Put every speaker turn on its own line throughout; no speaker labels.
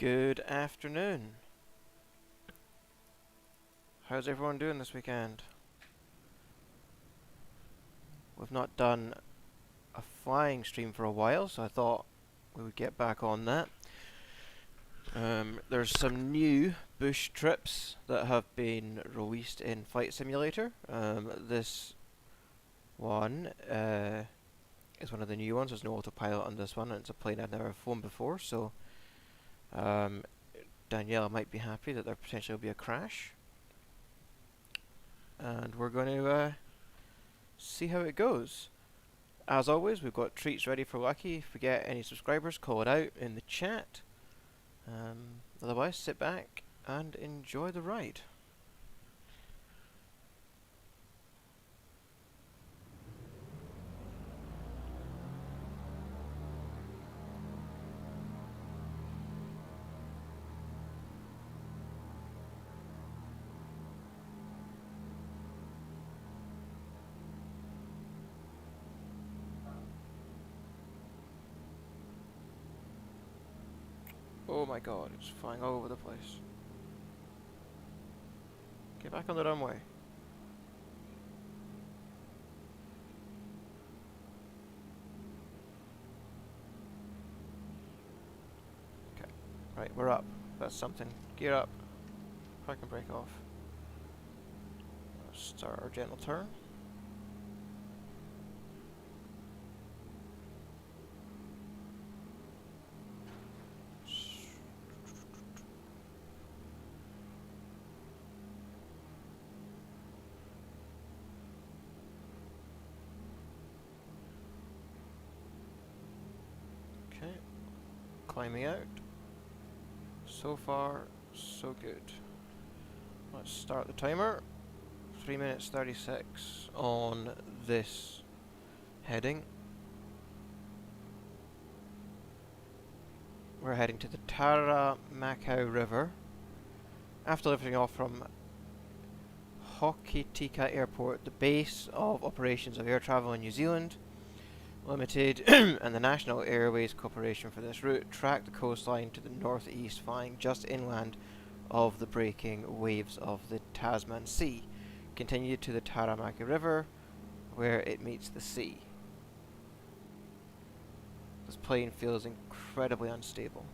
Good afternoon. How's everyone doing this weekend? We've not done a flying stream for a while, so I thought we would get back on that. There's some new bush trips that have been released in Flight Simulator. This one is one of the new ones. There's no autopilot on this one, and it's a plane I've never flown before, so Daniela might be happy that there potentially will be a crash. And we're going to see how it goes. As always, we've got treats ready for Lucky. If we get any subscribers, call it out in the chat. Otherwise, sit back and enjoy the ride. Oh my god, it's flying all over the place. Get back on the runway. Okay, right, we're up. That's something. Gear up. Park and brake off. Let's start our gentle turn. Okay, climbing out. So far, so good. Let's start the timer. 3 minutes 36 on this heading. We're heading to the Tara-Macau River. After lifting off from Hokitika Airport, the base of operations of air travel in New Zealand Limited and the National Airways Corporation for this route track the coastline to the northeast, flying just inland of the breaking waves of the Tasman Sea. Continue to the Taramaki River, where it meets the sea. This plane feels incredibly unstable.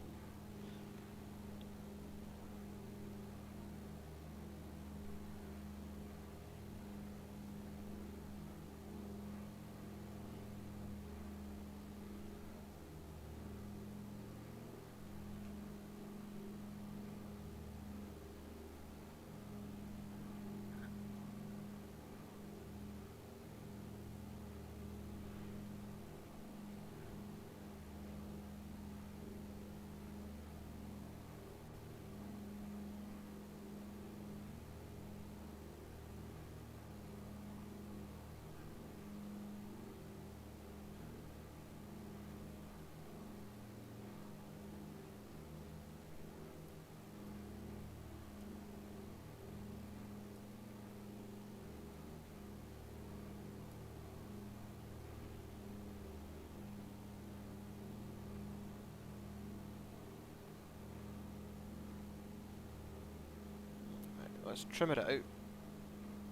Let's trim it out.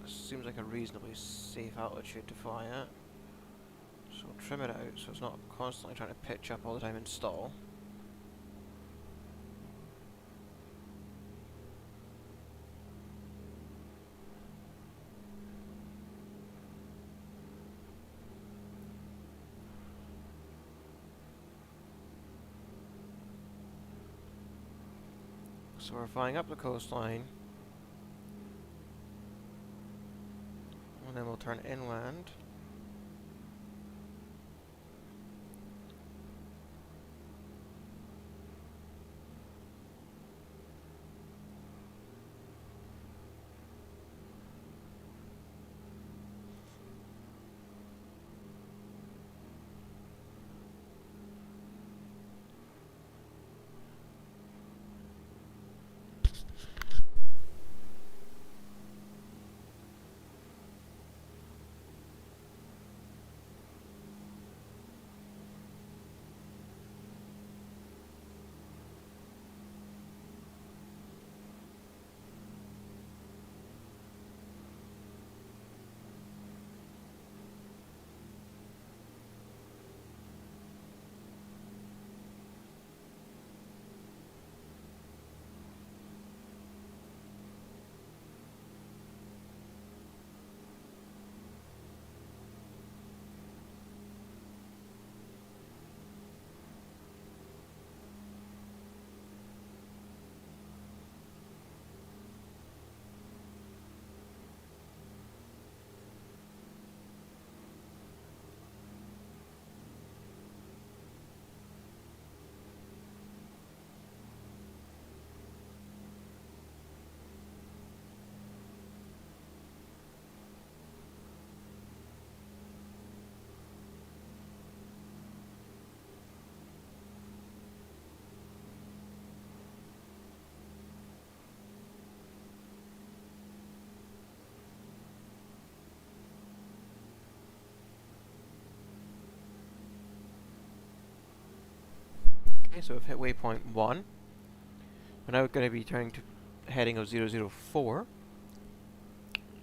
This seems like a reasonably safe altitude to fly at. So trim it out so it's not constantly trying to pitch up all the time and stall. So we're flying up the coastline. And then we'll turn inland. Okay, so we've hit waypoint 1. We're now going to be turning to heading of 004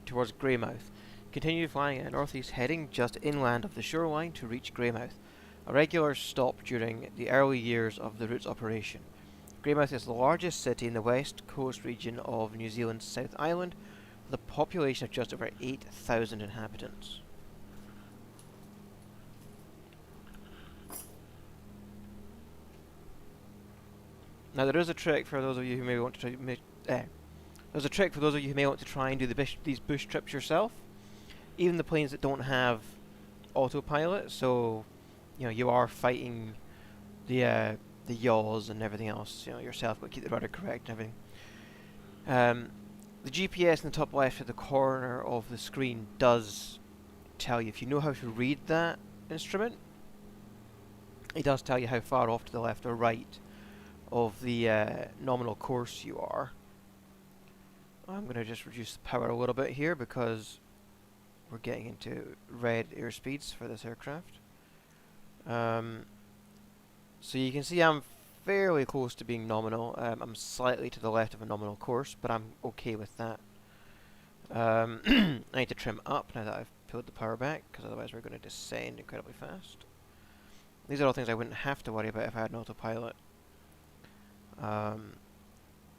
towards Greymouth. Continue flying at a northeast heading just inland of the shoreline to reach Greymouth, a regular stop during the early years of the route's operation. Greymouth is the largest city in the west coast region of New Zealand's South Island, with a population of just over 8,000 inhabitants. Now there is a trick for those of you who may want to try. There's a trick for those of you who may want to try and do these bush trips yourself. Even the planes that don't have autopilot, so you are fighting the yaws and everything else, yourself, but keep the rudder correct and everything. The GPS in the top left of the corner of the screen does tell you, if you know how to read that instrument, it does tell you how far off to the left or right of the nominal course you are. I'm going to just reduce the power a little bit here because we're getting into red airspeeds for this aircraft. So you can see I'm fairly close to being nominal. I'm slightly to the left of a nominal course, but I'm okay with that. I need to trim up now that I've pulled the power back, because otherwise we're going to descend incredibly fast. These are all things I wouldn't have to worry about if I had an autopilot.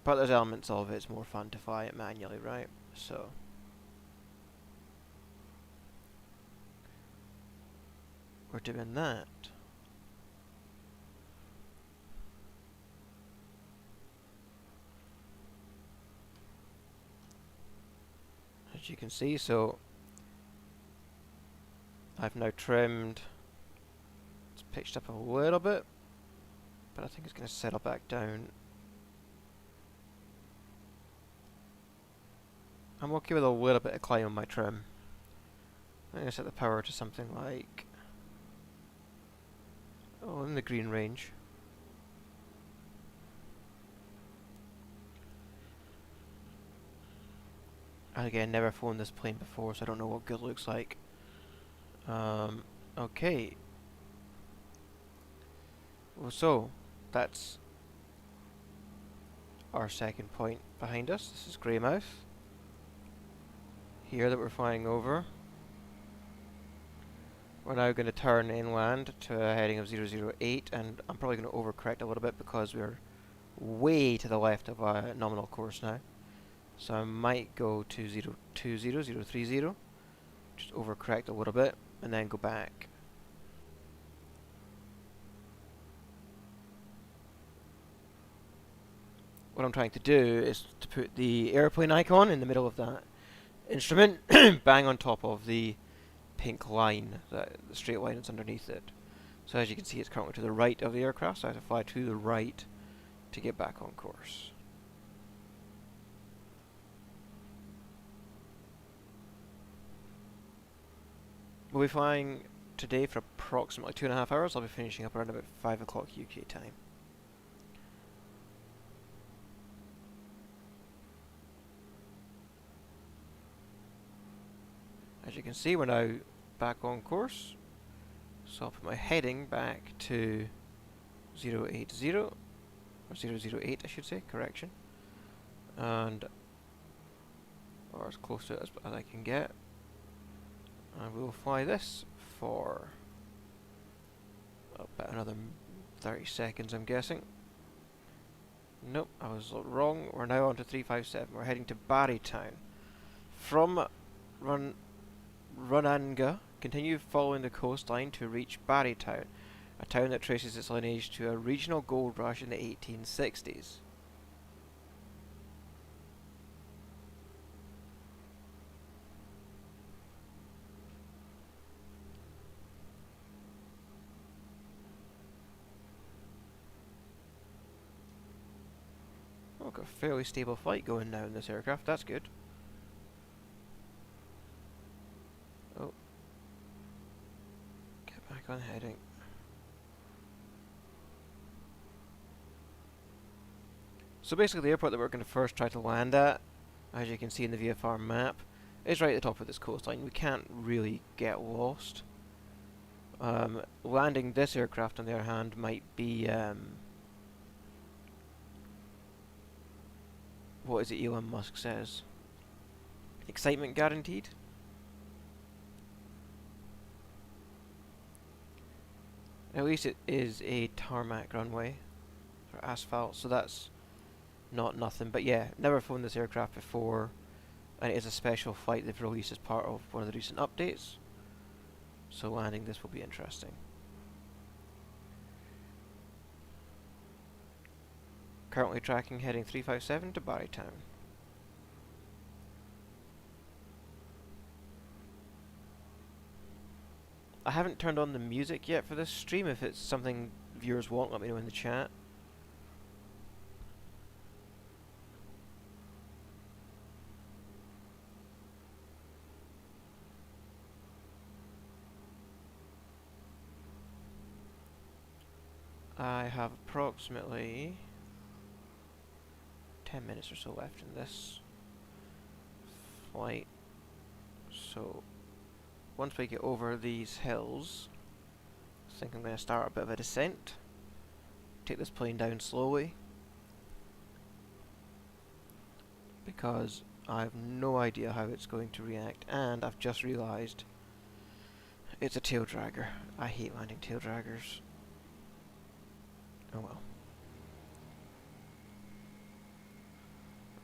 But there's elements of it, it's more fun to fly it manually, right? So we're doing that. As you can see, so I've now trimmed, it's pitched up a little bit, but I think it's going to settle back down. I'm okay with a little bit of climb on my trim. I'm going to set the power to something like, in the green range. And again, never flown this plane before, so I don't know what good looks like. Okay. Well, so that's our second point behind us. This is Greymouth. Here that we're flying over. We're now going to turn inland to a heading of 008, and I'm probably going to overcorrect a little bit because we're way to the left of our nominal course now. So I might go to 020, 030, just overcorrect a little bit, and then go back. What I'm trying to do is to put the airplane icon in the middle of that instrument, bang on top of the pink line, the straight line that's underneath it. So as you can see, it's currently to the right of the aircraft, so I have to fly to the right to get back on course. We'll be flying today for approximately 2.5 hours. I'll be finishing up around about 5 o'clock UK time. As you can see, we're now back on course. So I'll put my heading back to 080, or 008 I should say, correction. And, or as close to it as I can get. And we'll fly this for about another 30 seconds, I'm guessing. Nope, I was wrong. We're now on to 357. We're heading to Barrytown. From Runanga, continue following the coastline to reach Barrytown, a town that traces its lineage to a regional gold rush in the 1860s. Oh, got a fairly stable flight going now in this aircraft, that's good. Oh. Get back on heading. So basically the airport that we're going to first try to land at, as you can see in the VFR map, is right at the top of this coastline. We can't really get lost. Landing this aircraft on the other hand might be What is it Elon Musk says? Excitement guaranteed? At least it is a tarmac runway for asphalt, so that's not nothing. But yeah, never flown this aircraft before, and it is a special flight they've released as part of one of the recent updates. So landing this will be interesting. Currently tracking heading 357 to Barrytown. I haven't turned on the music yet for this stream. If it's something viewers want, let me know in the chat. I have approximately 10 minutes or so left in this flight. So once we get over these hills, I think I'm going to start a bit of a descent. Take this plane down slowly, because I have no idea how it's going to react, and I've just realised it's a tail dragger. I hate landing tail draggers. Oh well.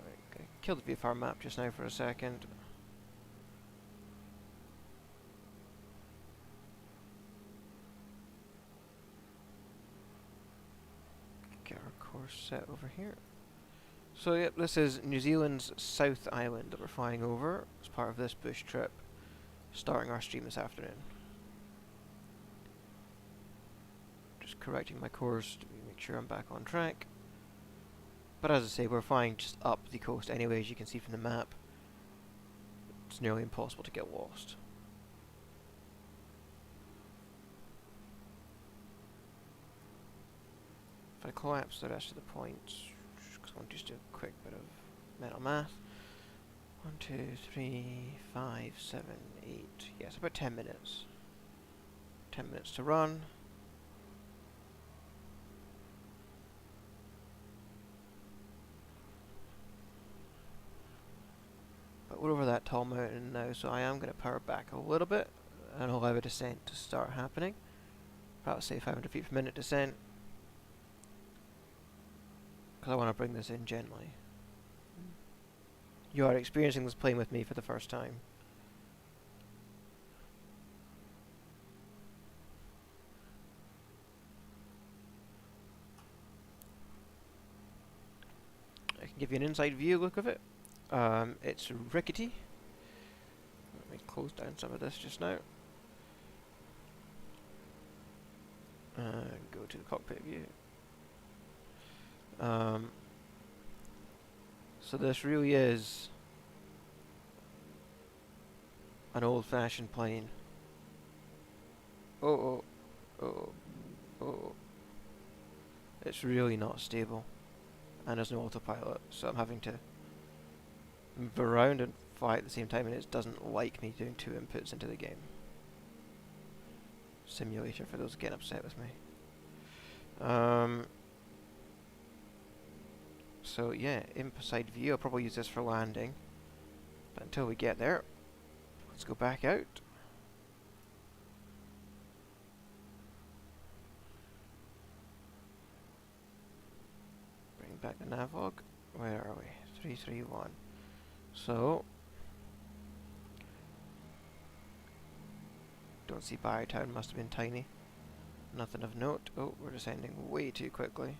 Right, okay. Kill the VFR map just now for a second. Get our course set over here. So yep, this is New Zealand's South Island that we're flying over as part of this bush trip, starting our stream this afternoon. Just correcting my course to make sure I'm back on track. But as I say, we're flying just up the coast anyway, as you can see from the map. It's nearly impossible to get lost. If I collapse the rest of the points, because I want to just do a quick bit of mental math. 1, 2, 3, 5, 7, 8. Yes, about 10 minutes. 10 minutes to run. But we're over that tall mountain now, so I am going to power back a little bit and allow a descent to start happening. Perhaps say 500 feet per minute descent, because I want to bring this in gently. You are experiencing this plane with me for the first time. I can give you an inside view look of it. It's rickety. Let me close down some of this just now. Go to the cockpit view. So this really is an old-fashioned plane. Oh, oh, oh, oh. It's really not stable. And there's no autopilot, so I'm having to move around and fly at the same time, and it doesn't like me doing 2 inputs into the game. Simulator for those getting upset with me. So yeah, inside view. I'll probably use this for landing, but until we get there, let's go back out. Bring back the navlog. Where are we? 331. So don't see Barrytown, must have been tiny. Nothing of note. Oh, we're descending way too quickly.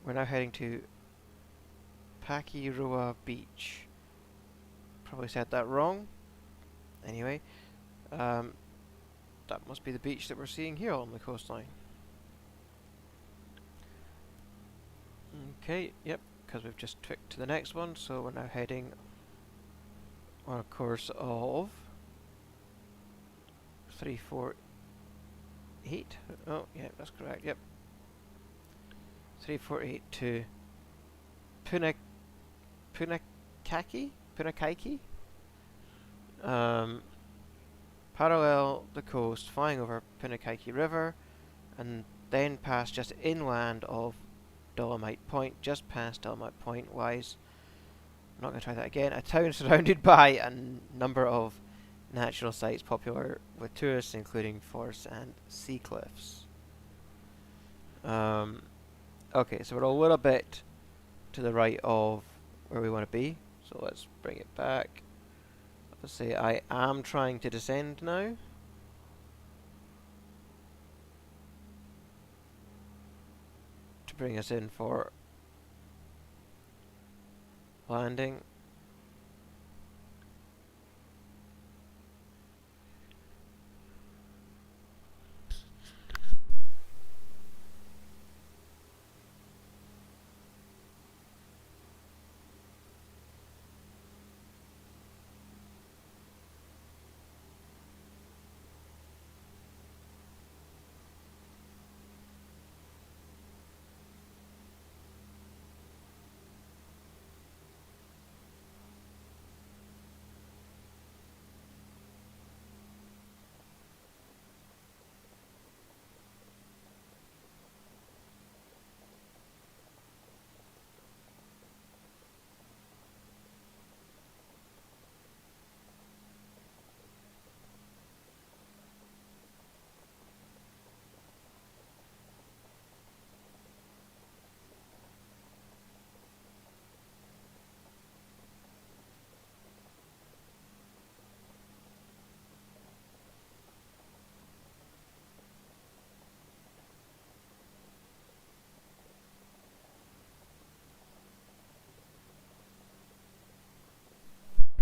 We're now heading to Pakiroa Beach. Probably said that wrong. Anyway, that must be the beach that we're seeing here on the coastline. Okay, yep, because we've just tweaked to the next one, so we're now heading on a course of 348. Oh, yeah, that's correct, yep. 348 to Punakaiki? Parallel the coast, flying over Punakaiki River, and then pass just inland of Dolomite Point, just past Dolomite Point. Wise. I'm not going to try that again. A town surrounded by a number of natural sites popular with tourists, including forests and sea cliffs. Okay, so we're a little bit to the right of where we want to be. So let's bring it back. Let's say I am trying to descend now. To bring us in for landing.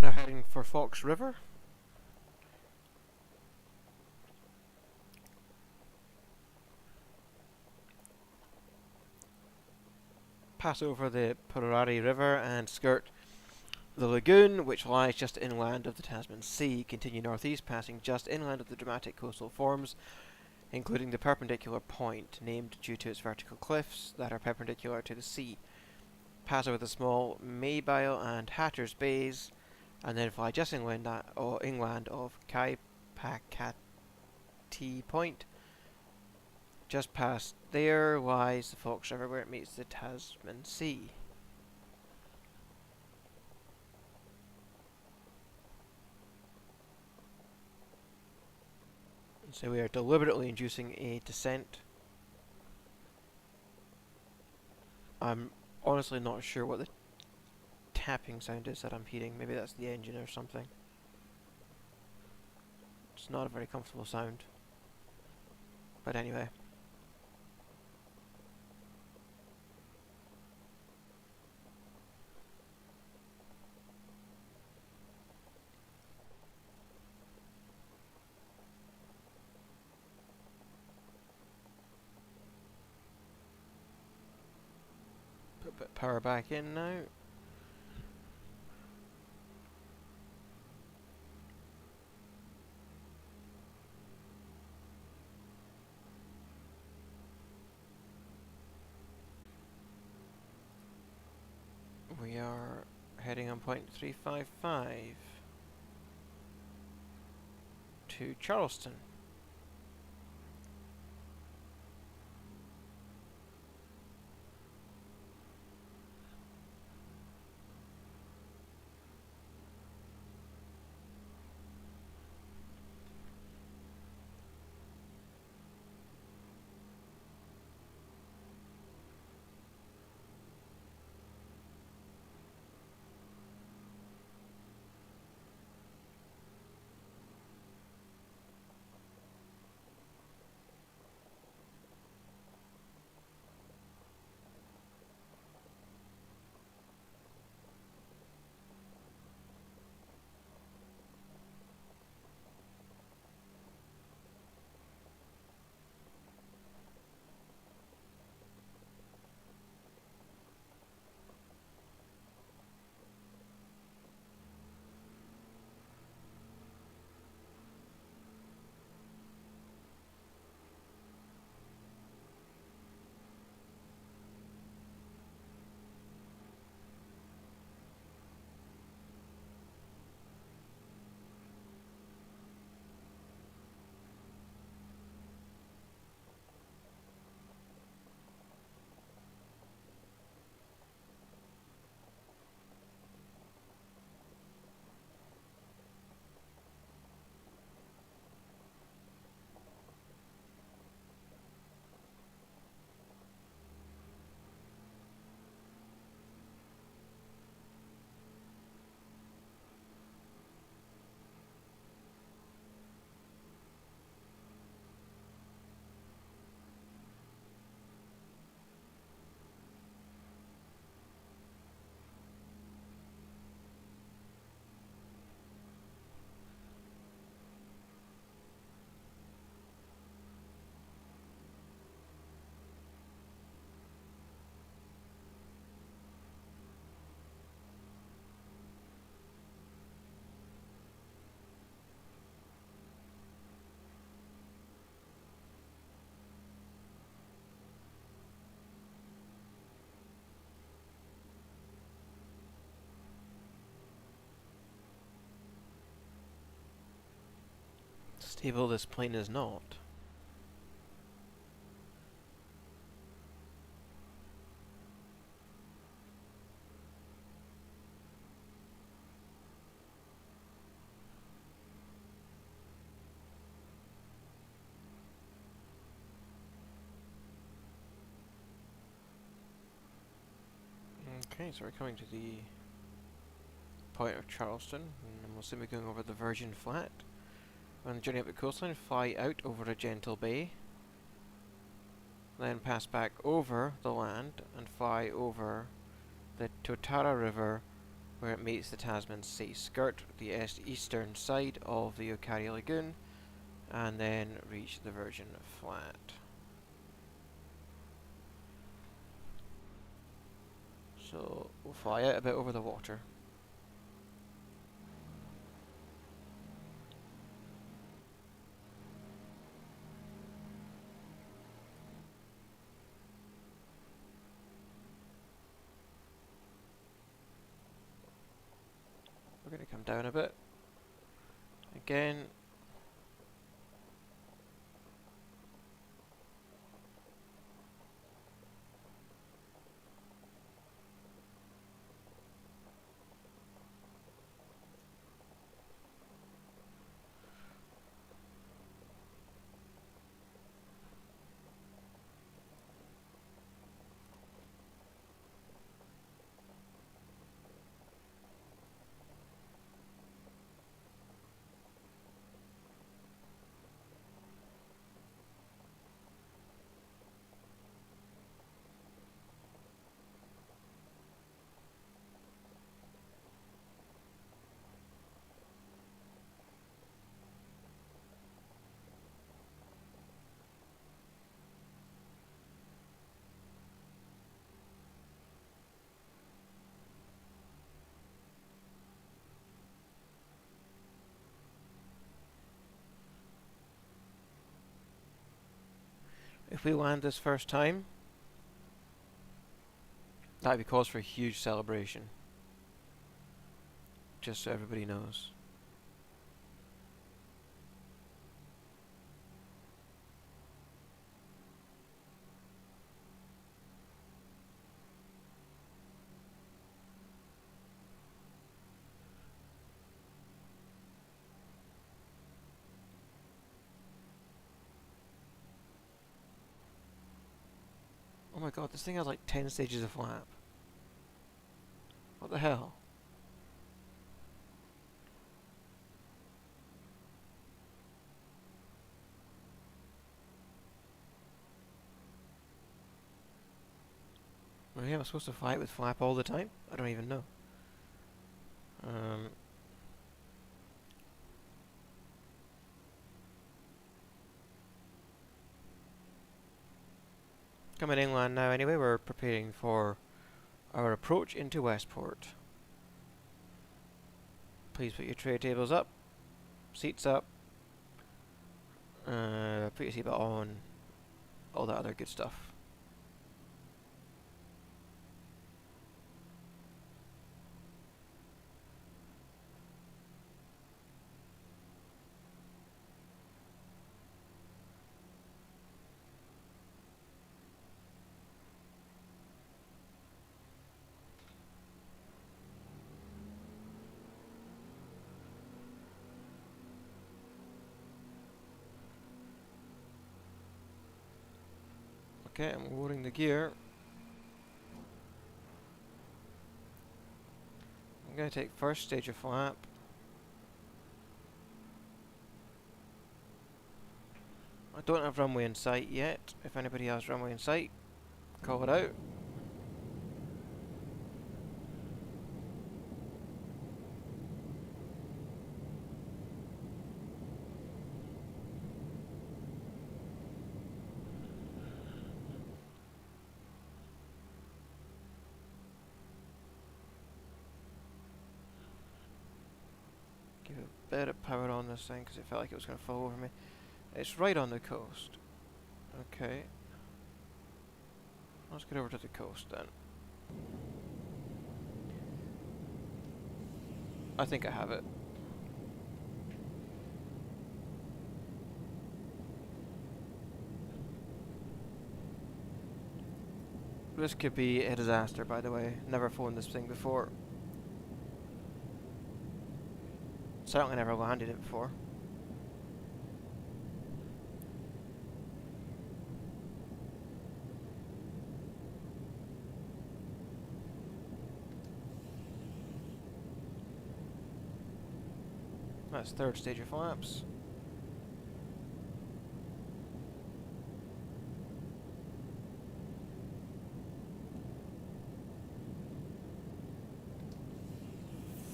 We're now heading for Fox River. Pass over the Pururari River and skirt the lagoon, which lies just inland of the Tasman Sea. Continue northeast, passing just inland of the dramatic coastal forms, including the perpendicular point, named due to its vertical cliffs that are perpendicular to the sea. Pass over the small Maybile and Hatter's Bays, and then fly just inland of Kaipakati Point. Just past there lies the Fox River, where it meets the Tasman Sea. So we are deliberately inducing a descent. I'm honestly not sure what the tapping sound is that I'm hearing. Maybe that's the engine or something. It's not a very comfortable sound. But anyway. Put power back in now. We are heading on point 355 to Charleston. table this plane is not. Okay, so we're coming to the point of Charleston, and we'll soon be going over the Virgin Flat. On the journey up the coastline, fly out over a gentle bay, then pass back over the land and fly over the Totara River where it meets the Tasman Sea. Skirt the eastern side of the Yokari Lagoon and then reach the Virgin Flat. So we'll fly out a bit over the water. We're going to come down a bit. Again. If we land this first time, that'd be cause for a huge celebration. Just so everybody knows. Oh my god, this thing has like 10 stages of flap. What the hell? Well, yeah, I'm supposed to fly it with flap all the time? I don't even know. Coming inland now anyway, we're preparing for our approach into Westport. Please put your tray tables up, seats up, put your seatbelt on, all that other good stuff. Okay, I'm lowering the gear. I'm going to take first stage of flap. I don't have runway in sight yet. If anybody has runway in sight, call it out. Give a bit of power on this thing because it felt like it was going to fall over me. It's right on the coast. Okay. Let's get over to the coast then. I think I have it. This could be a disaster, by the way. Never flown this thing before. Certainly never landed it before. That's third stage of flaps.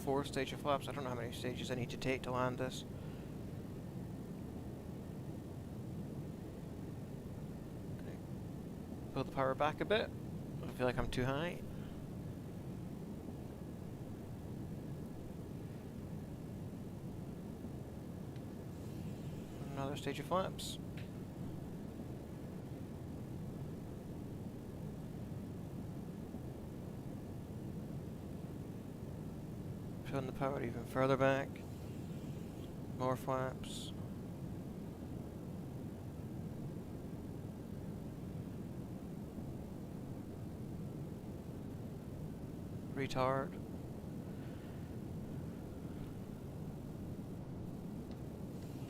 Fourth stage of flaps. I don't know how many stages I need to take to land this. Okay. Pull the power back a bit. I feel like I'm too high. Another stage of flaps. Pulling the power even further back. More flaps. Retard.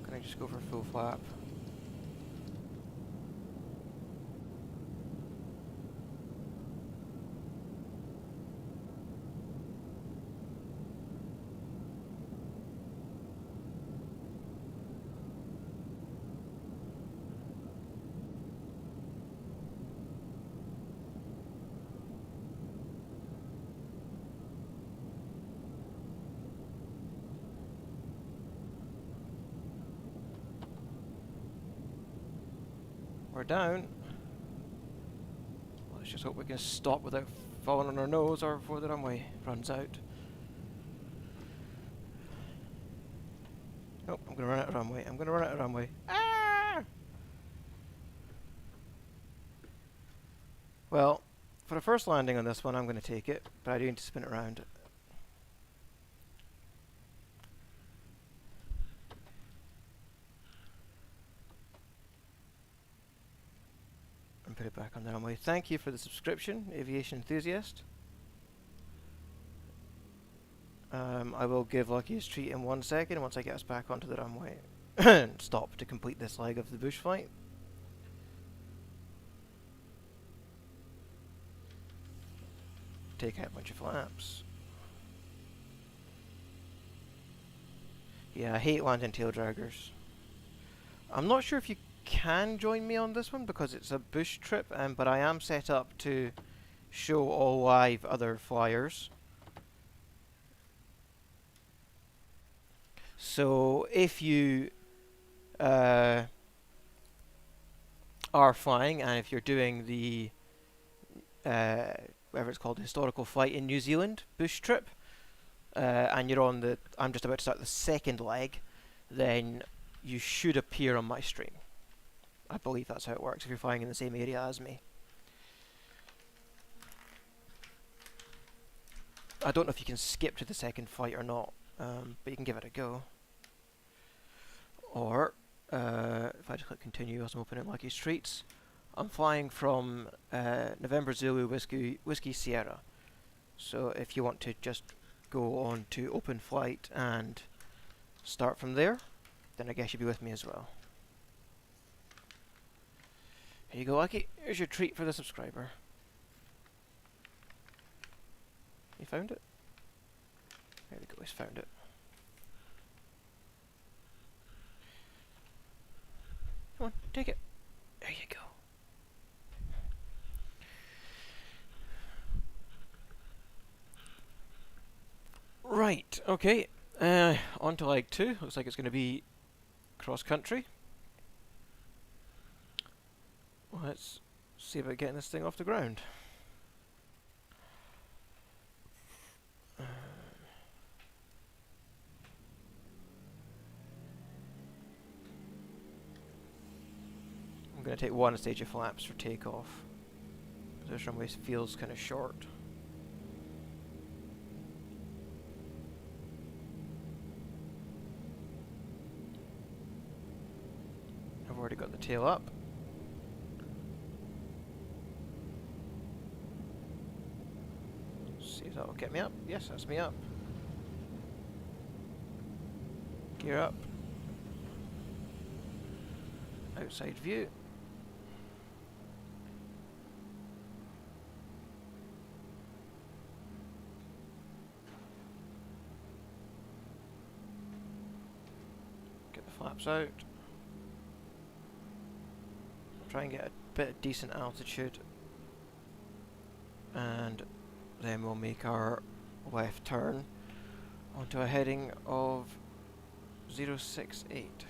Can I just go for full flap? We're down. Let's just hope we can stop without falling on our nose or before the runway runs out. Oh, I'm gonna run out of runway. I'm gonna run out of runway. Ah! Well, for the first landing on this one, I'm gonna take it, but I do need to spin it around. And put it back on the runway. Thank you for the subscription, Aviation Enthusiast. I will give Lucky his treat in 1 second once I get us back onto the runway. Stop to complete this leg of the bush flight. Take out a bunch of flaps. Yeah, I hate landing tail draggers. I'm not sure if you can join me on this one because it's a bush trip, but I am set up to show all live other flyers. So if you are flying and if you're doing the whatever it's called, historical flight in New Zealand bush trip, and you're on the, I'm just about to start the second leg, then you should appear on my stream. I believe that's how it works if you're flying in the same area as me. I don't know if you can skip to the second flight or not, but you can give it a go. Or, if I just click continue as I'm opening Lucky Streets, I'm flying from November Zulu Whiskey Sierra. So if you want to just go on to open flight and start from there, then I guess you'll be with me as well. Here you go, Lucky. Here's your treat for the subscriber. You found it? There we go, he's found it. Come on, take it. There you go. Right, okay. On to leg 2. Looks like it's going to be cross country. Well, let's see about getting this thing off the ground. I'm going to take 1 stage of flaps for takeoff. This runway feels kind of short. I've already got the tail up. Please, that'll get me up. Yes, that's me up. Gear up. Outside view. Get the flaps out. Try and get a bit of decent altitude. And then we'll make our left turn onto a heading of 068.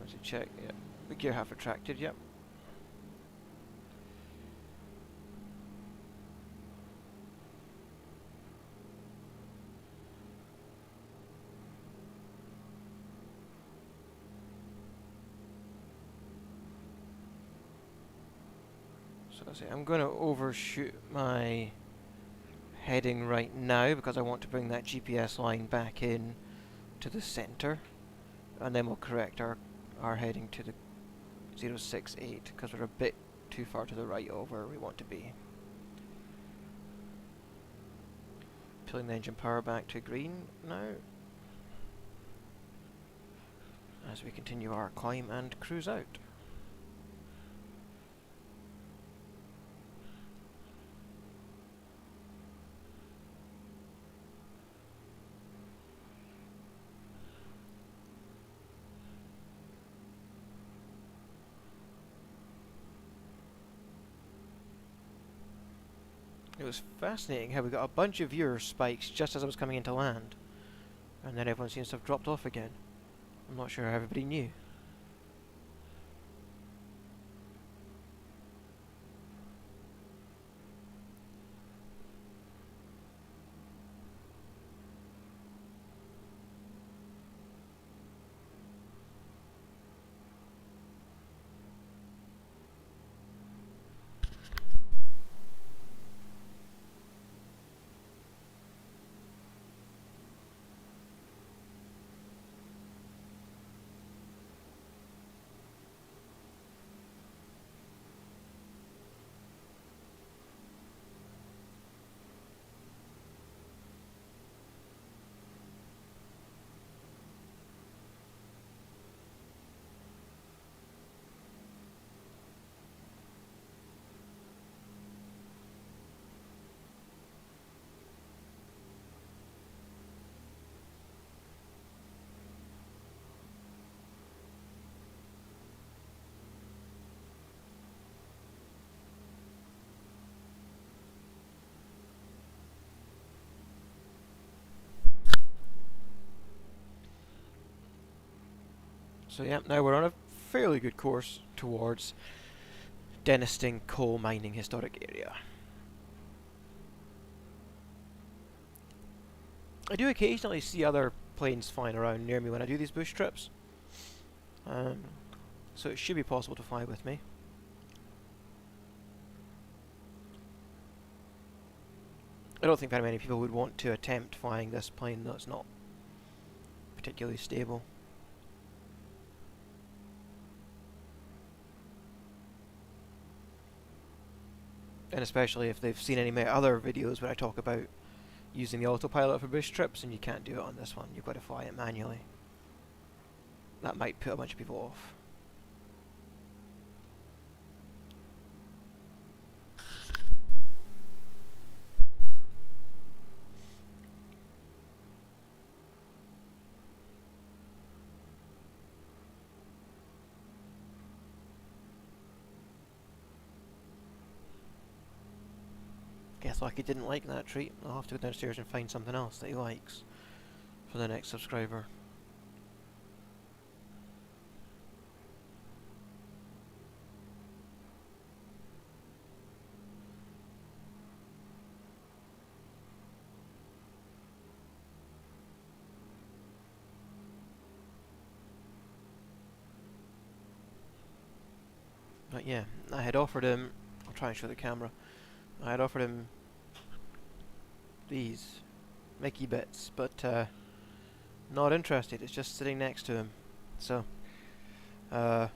To check, yeah. The gear half retracted, yep. So let's see, I'm going to overshoot my heading right now because I want to bring that GPS line back in to the center, and then we'll correct our heading to the 068 because we're a bit too far to the right of where we want to be. Pulling the engine power back to green now as we continue our climb and cruise out. It was fascinating how we got a bunch of viewer spikes just as I was coming into land, and then everyone seems to have dropped off again. I'm not sure how everybody knew. So yeah, now we're on a fairly good course towards Denniston Coal Mining Historic Area. I do occasionally see other planes flying around near me when I do these bush trips, so it should be possible to fly with me. I don't think very many people would want to attempt flying this plane that's not particularly stable. And especially if they've seen any of my other videos where I talk about using the autopilot for bush trips, and you can't do it on this one. You've got to fly it manually. That might put a bunch of people off. Guess like he didn't like that treat. I'll have to go downstairs and find something else that he likes for the next subscriber. yeah, I had offered him. I'll try and show the camera. I had offered him these Mickey bits, but not interested. It's just sitting next to him. So, okay.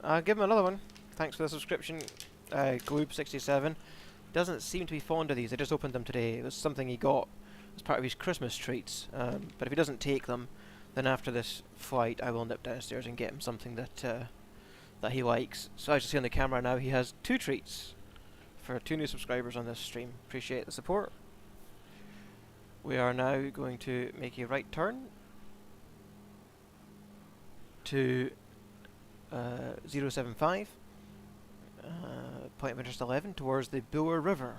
I'll give him another one. Thanks for the subscription, Gloob67. Doesn't seem to be fond of these. I just opened them today. It was something he got as part of his Christmas treats. But if he doesn't take them, then after this flight, I will nip downstairs and get him something that that he likes. So as you see on the camera now, he has 2 treats for 2 new subscribers on this stream. Appreciate the support. We are now going to make a right turn to 075, point of interest 11, towards the Boer River.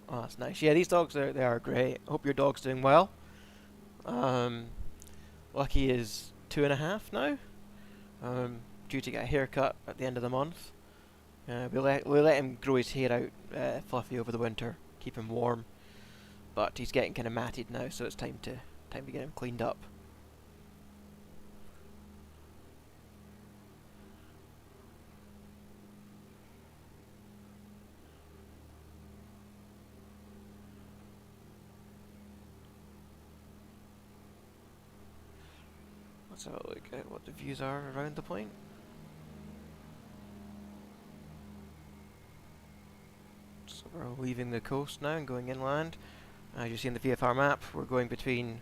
Oh, that's nice. Yeah, these dogs they are great. Hope your dog's doing well. Lucky is 2.5 now. Due to get a haircut at the end of the month. We let him grow his hair out fluffy over the winter, keep him warm. But he's getting kind of matted now, so it's time to get him cleaned up. Let's have a look at what the views are around the plane. So we're leaving the coast now and going inland. As you see in the VFR map, we're going between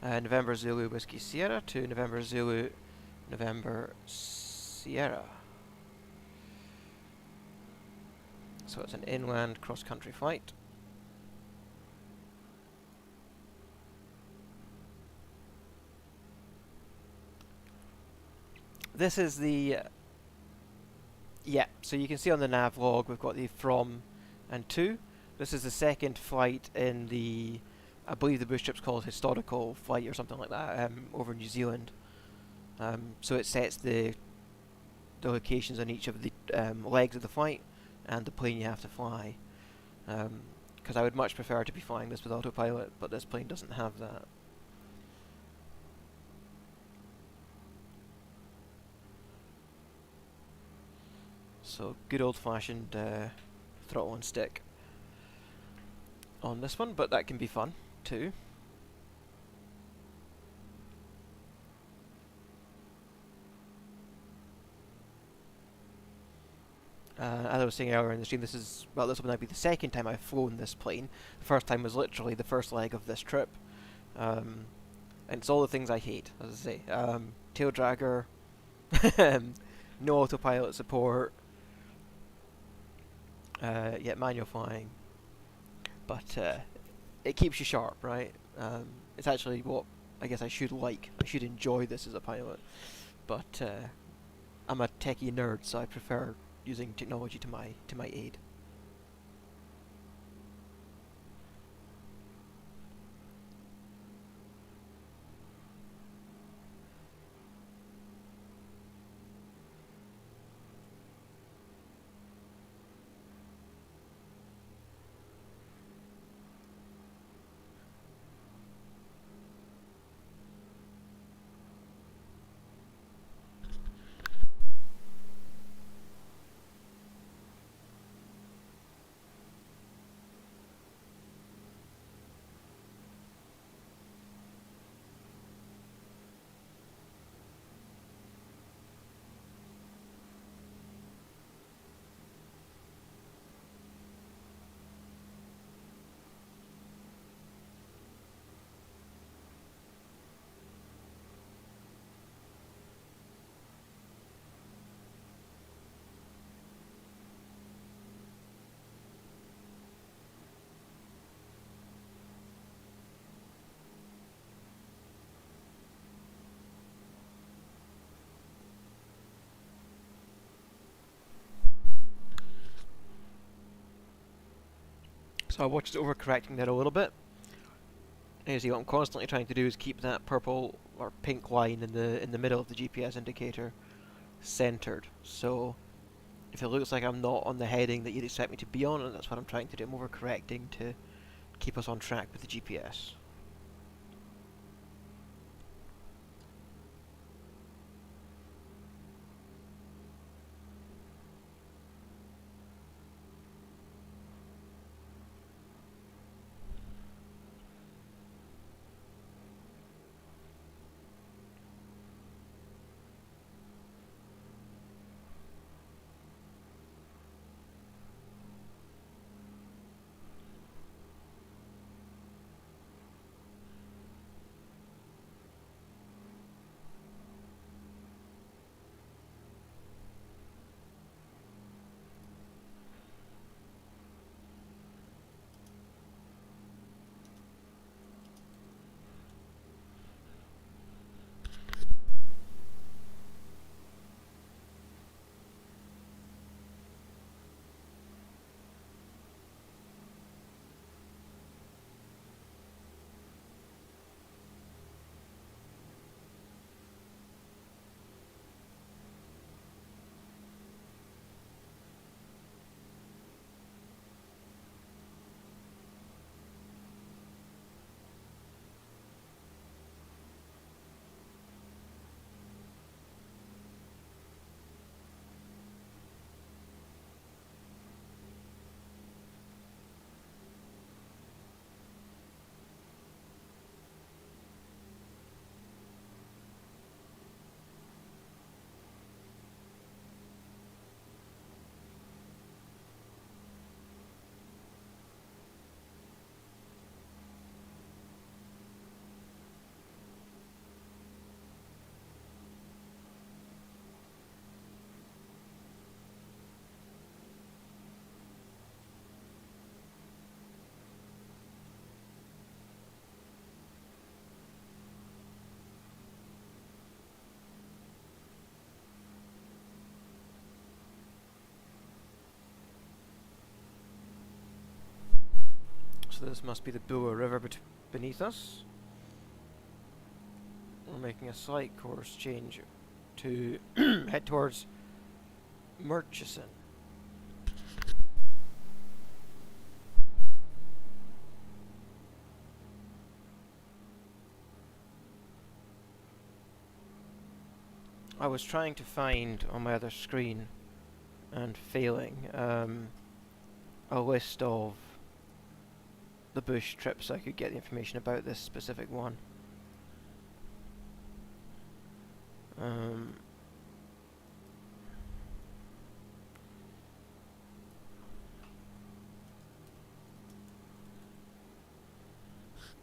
November Zulu Whiskey Sierra to November Zulu November Sierra. So it's an inland cross-country flight. This is the yeah, so you can see on the nav log we've got the from and to. This is the second flight in the, I believe the boost trip's called historical flight or something like that, over New Zealand. So it sets the locations on each of the legs of the flight and the plane you have to fly. Because I would much prefer to be flying this with autopilot, but this plane doesn't have that. So good old-fashioned throttle and stick on this one, but that can be fun too. As I was saying earlier in the stream, this will now be the second time I've flown this plane. The first time was literally the first leg of this trip. And it's all the things I hate, as I say. Tail dragger, no autopilot support, yet manual flying. But it keeps you sharp, right? It's actually what I guess I should like. I should enjoy this as a pilot. But I'm a techie nerd, so I prefer using technology to my aid. So I watched it overcorrecting there a little bit. And you see what I'm constantly trying to do is keep that purple or pink line in the middle of the GPS indicator centered. So if it looks like I'm not on the heading that you'd expect me to be on, and that's what I'm trying to do. I'm overcorrecting to keep us on track with the GPS. So this must be the Bua River beneath us. We're making a slight course change to head towards Murchison. I was trying to find on my other screen and failing a list of the bush trips so I could get the information about this specific one.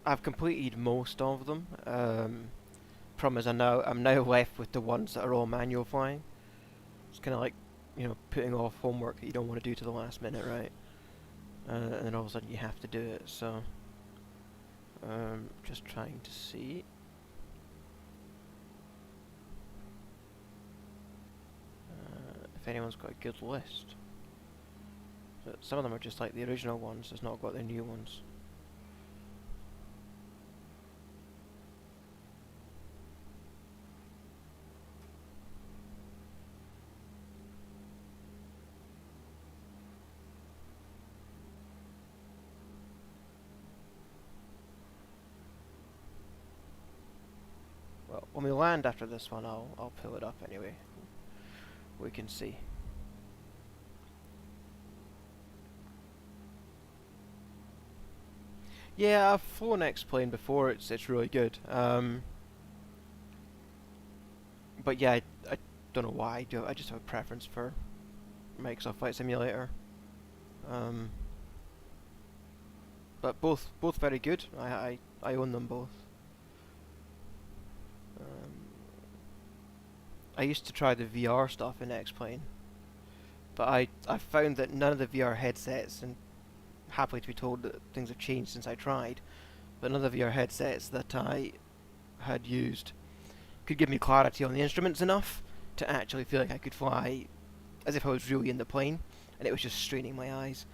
I've completed most of them. Problem is, I'm now left with the ones that are all manual flying. It's kind of like, putting off homework that you don't want to do to the last minute, right? And then all of a sudden you have to do it. So, just trying to see. If anyone's got a good list. But some of them are just like the original ones. It's not got the new ones. Well, when we land after this one, I'll pull it up anyway. We can see. Yeah, I've flown X-Plane before. It's really good. But yeah, I don't know why. I just have a preference for Microsoft Flight Simulator. But both very good. I own them both. I used to try the VR stuff in X-Plane, but I found that none of the VR headsets, and happily to be told that things have changed since I tried, but none of the VR headsets that I had used could give me clarity on the instruments enough to actually feel like I could fly as if I was really in the plane, and it was just straining my eyes.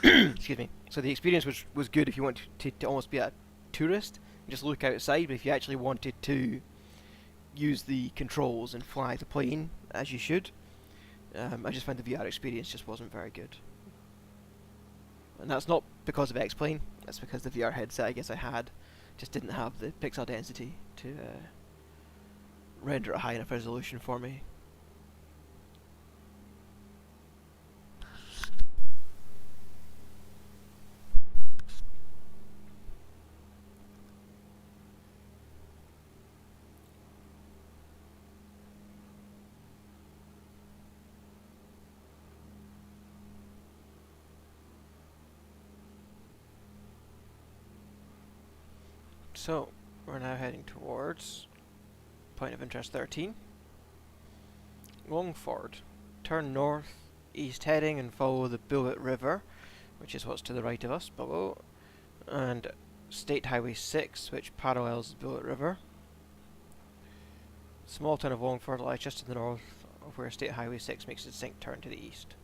Excuse me. So the experience was good if you wanted to almost be a tourist, just look outside. But if you actually wanted to use the controls and fly the plane as you should, I just found the VR experience just wasn't very good. And that's not because of X-Plane. That's because the VR headset I guess I had just didn't have the pixel density to render a high enough resolution for me. So, we're now heading towards point of interest 13. Longford. Turn north, east heading and follow the Bullet River, which is what's to the right of us below, and State Highway 6, which parallels the Bullet River. Small town of Longford lies just to the north of where State Highway 6 makes its distinct turn to the east.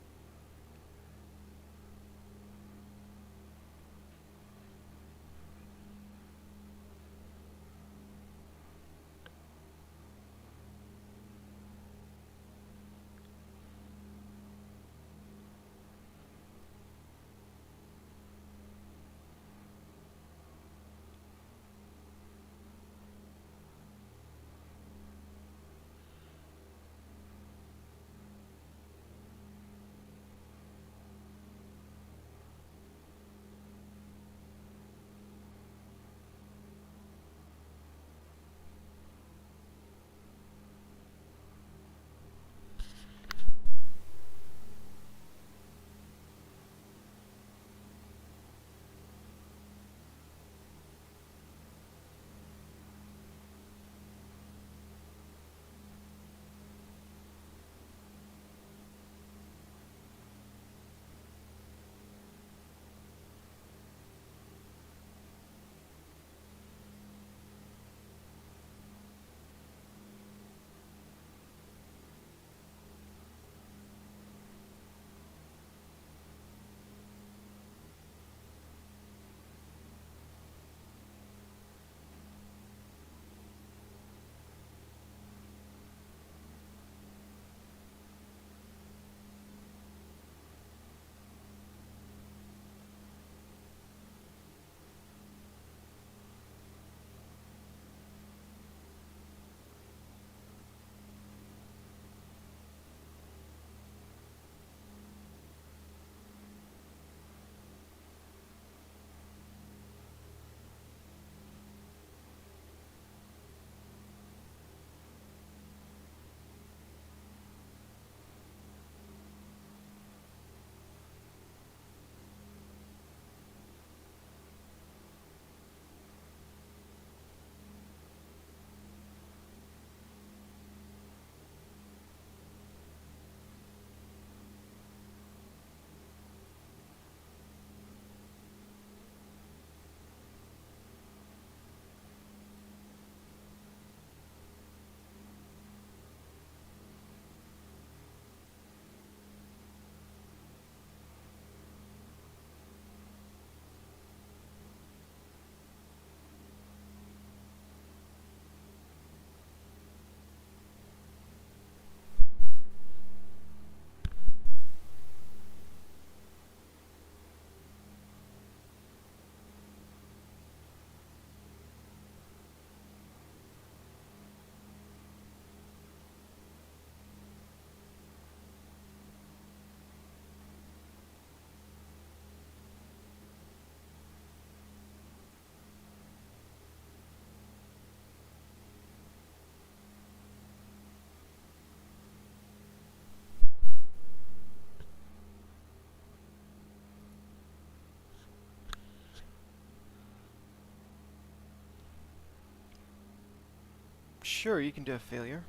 Sure, you can do a failure.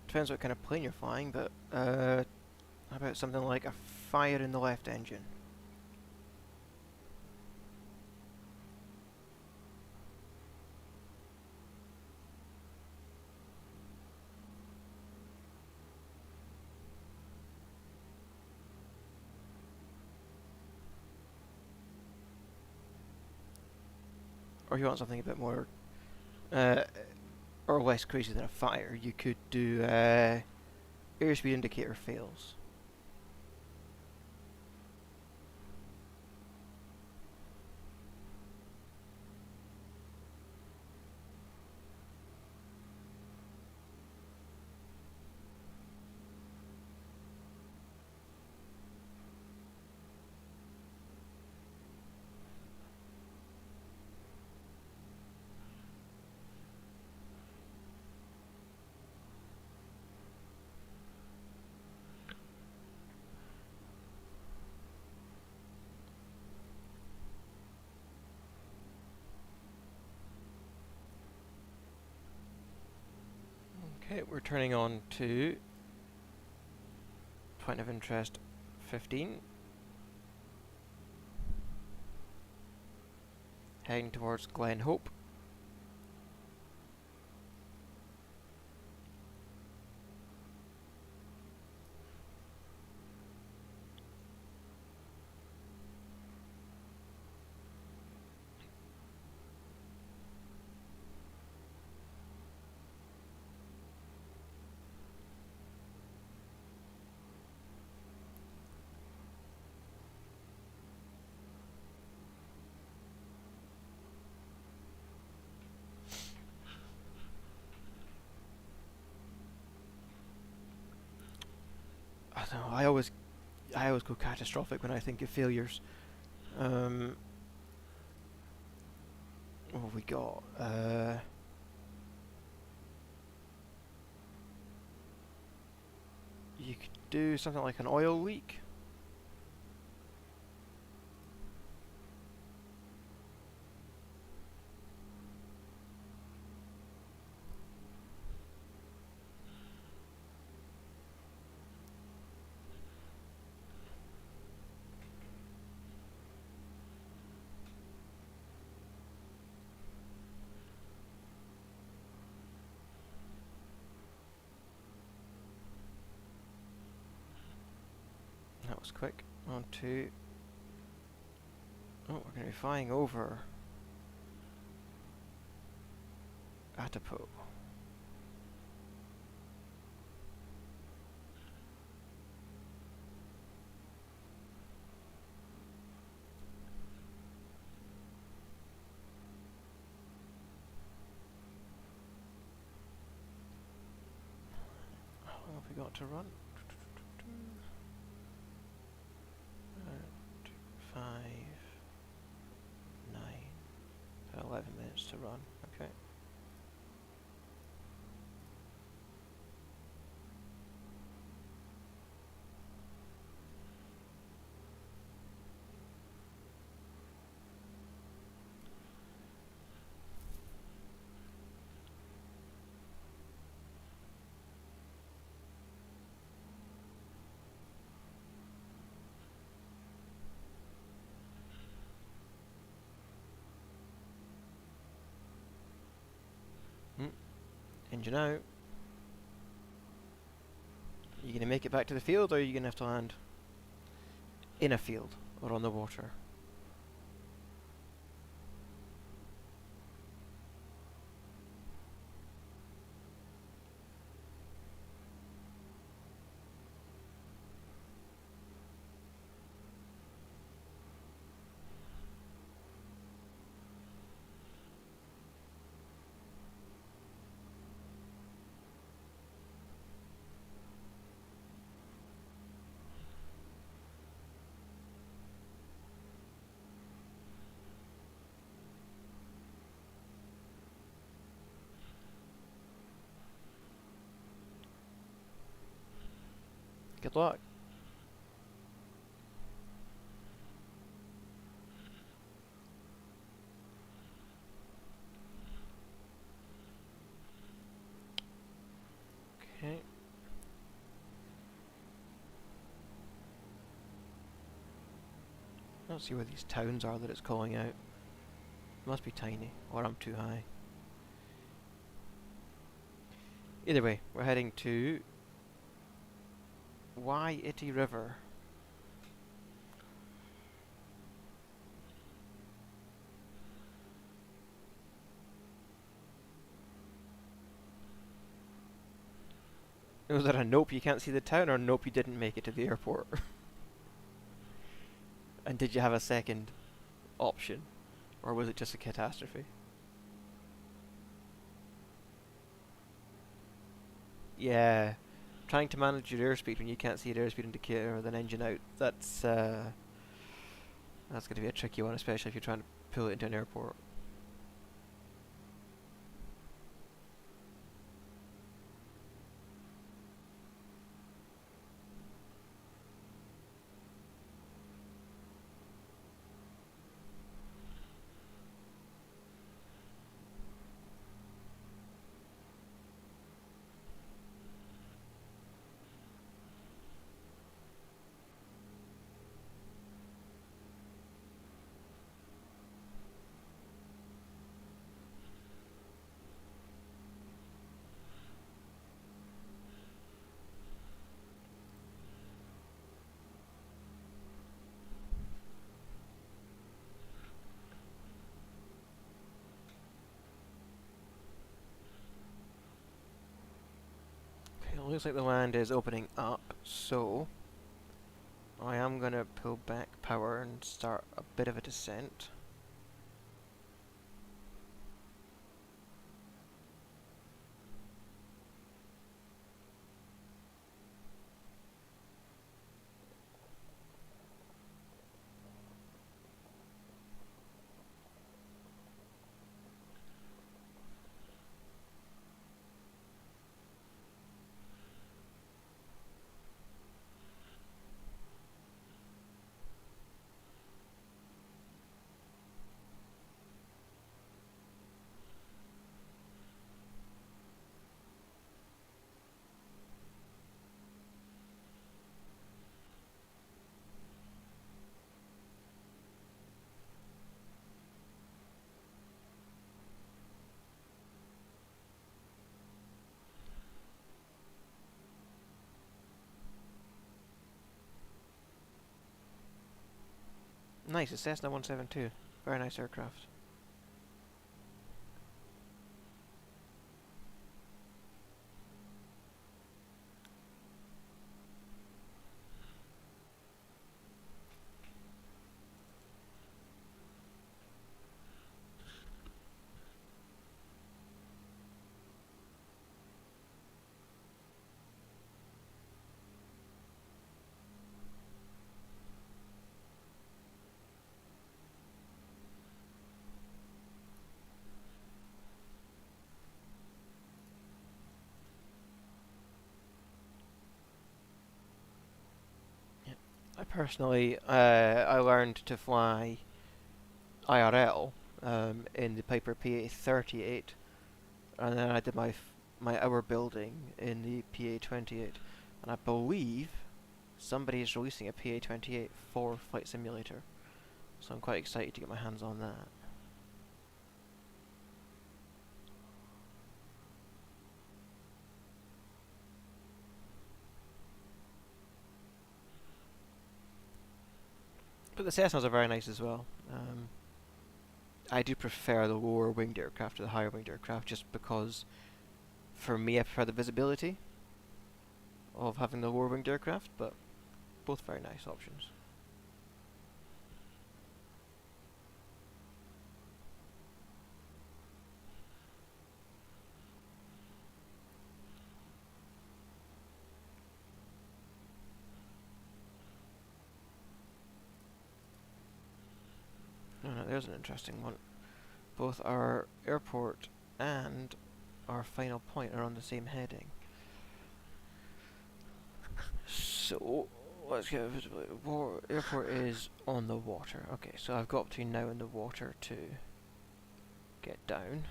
Depends what kind of plane you're flying, but how about something like a fire in the left engine? or you want something a bit more uh, or less crazy than a fire, you could do airspeed indicator fails. Okay, we're turning on to point of interest 15. Heading towards Glen Hope. I don't know, I always go catastrophic when I think of failures. What have we got? You could do something like an oil leak. That was quick. On to... Oh, we're going to be flying over Atapo. How long have we got to run? 5, 9, 11 minutes to run. Okay. Engine out. You gonna make it back to the field, or are you gonna have to land in a field or on the water? Good luck. Okay. I don't see where these towns are that it's calling out. Must be tiny, or I'm too high. Either way, we're heading to Waititi River. Was that a nope, you can't see the town, or nope, you didn't make it to the airport? And did you have a second option? Or was it just a catastrophe? Yeah. Trying to manage your airspeed when you can't see your airspeed indicator with an engine out, that's going to be a tricky one, especially if you're trying to pull it into an airport. Okay, it looks like the land is opening up, so I am going to pull back power and start a bit of a descent. Nice, a Cessna 172. Very nice aircraft. I personally, I learned to fly IRL in the Piper PA-38, and then I did my hour building in the PA-28, and I believe somebody is releasing a PA-28 for Flight Simulator, so I'm quite excited to get my hands on that. But the Cessnas are very nice as well. I do prefer the lower winged aircraft to the higher winged aircraft, just because, for me, I prefer the visibility of having the lower winged aircraft, but both very nice options. No, there's an interesting one. Both our airport and our final point are on the same heading. So, let's get visibility. Airport is on the water. Okay, so I've got between now and the water to get down.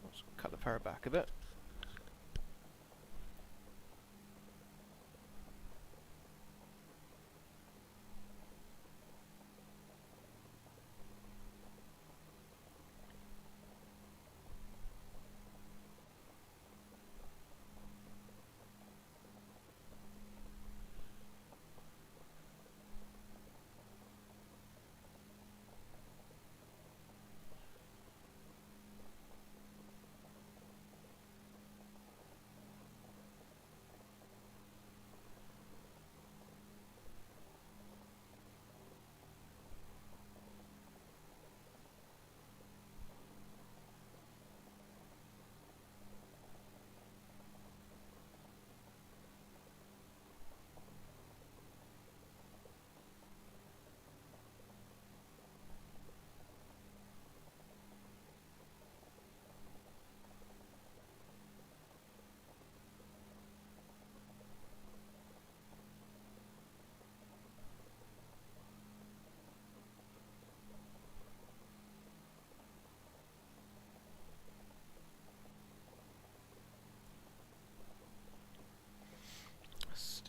Let's cut the power back a bit.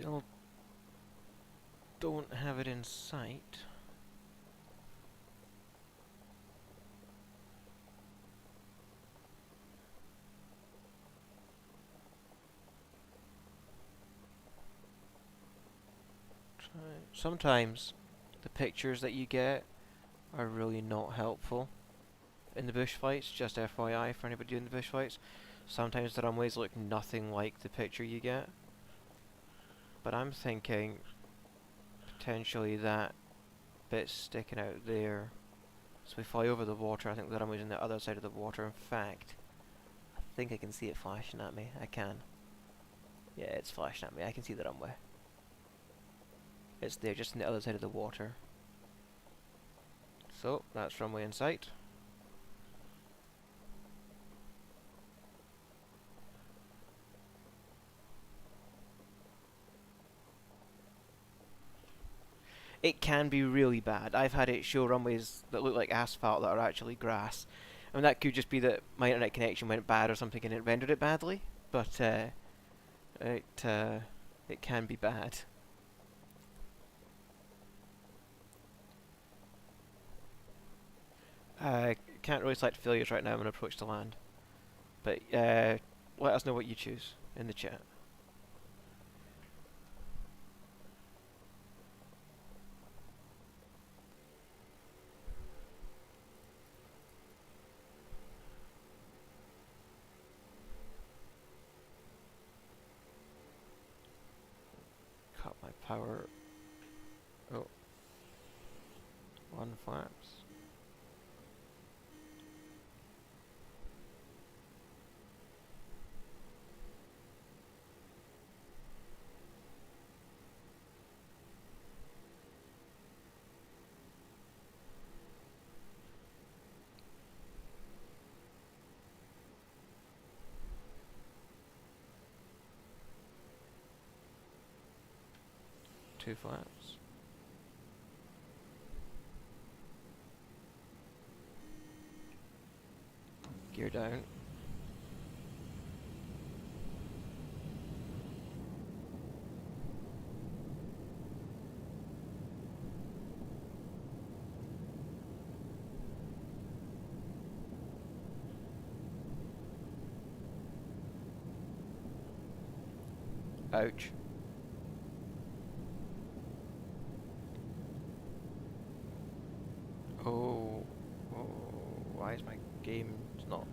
Still don't have it in sight. Sometimes the pictures that you get are really not helpful in the bush fights, just FYI for anybody doing the bush fights. Sometimes the runways look nothing like the picture you get. But I'm thinking potentially that bit sticking out there. So we fly over the water. I think the runway's on the other side of the water. In fact, I think I can see it flashing at me. I can. Yeah, it's flashing at me. I can see the runway. It's there, just on the other side of the water. So, that's runway in sight. It can be really bad. I've had it show runways that look like asphalt that are actually grass. I mean, that could just be that my internet connection went bad or something and it rendered it badly. But it can be bad. I can't really select failures right now. I'm on approach to land. But let us know what you choose in the chat. Cut my power. Oh. One flaps. Two flaps. Gear down. Ouch. Oh, why is my game not?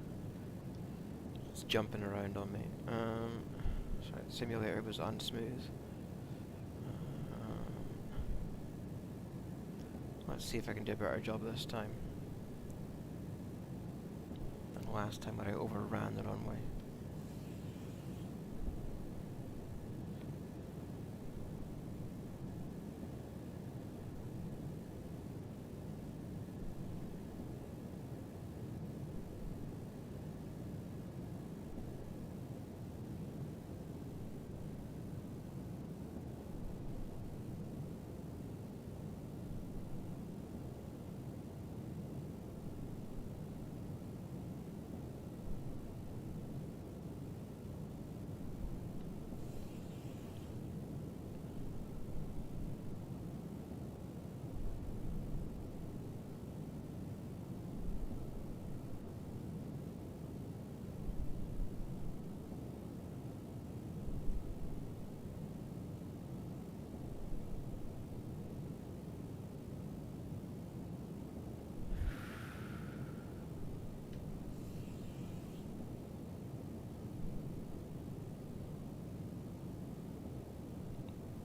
It's jumping around on me. Sorry, the simulator was unsmooth. Let's see if I can do a better job this time than last time when I overran the runway.